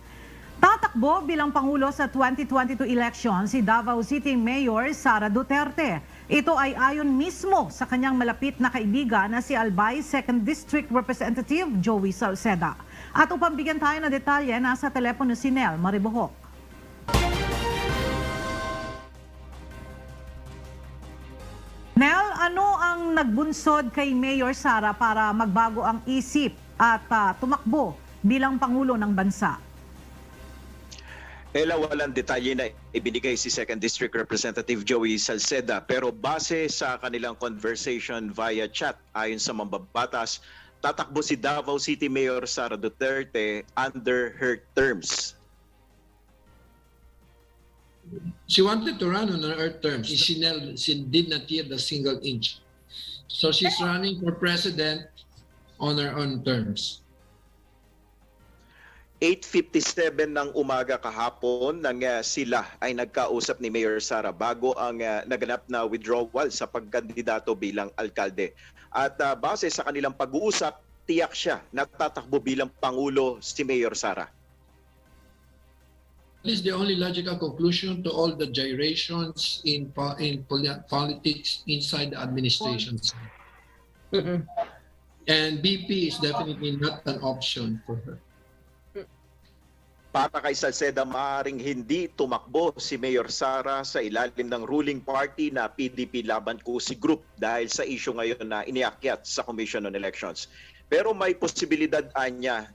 Tatakbo bilang Pangulo sa 2022 election si Davao City Mayor Sara Duterte. Ito ay ayon mismo sa kanyang malapit na kaibigan na si Albay 2nd District Representative Joey Salceda. At upang bigyan tayo ng detalye, nasa telepono si Nel Maribohok. Nel, ano ang nagbunsod kay Mayor Sara para magbago ang isip at tumakbo bilang Pangulo ng bansa? Walang detalye na ibinigay si 2nd District Representative Joey Salceda, pero base sa kanilang conversation via chat ayon sa mambabatas, tatakbo si Davao City Mayor Sara Duterte under her terms. She wanted to run on her terms. She did not yield a single inch. So she's running for president on her own terms. 8:57 ng umaga kahapon nang sila ay nagkausap ni Mayor Sara bago ang naganap na withdrawal sa pagkandidato bilang alkalde. At base sa kanilang pag-uusap, tiyak siya na tatakbo bilang Pangulo si Mayor Sara. This is the only logical conclusion to all the gyrations in politics inside the administration. And BP is definitely not an option for her. Para kay Salceda, maaaring hindi tumakbo si Mayor Sara sa ilalim ng ruling party na PDP Laban Cusi Group dahil sa issue ngayon na iniakyat sa Commission on Elections. Pero may posibilidad anya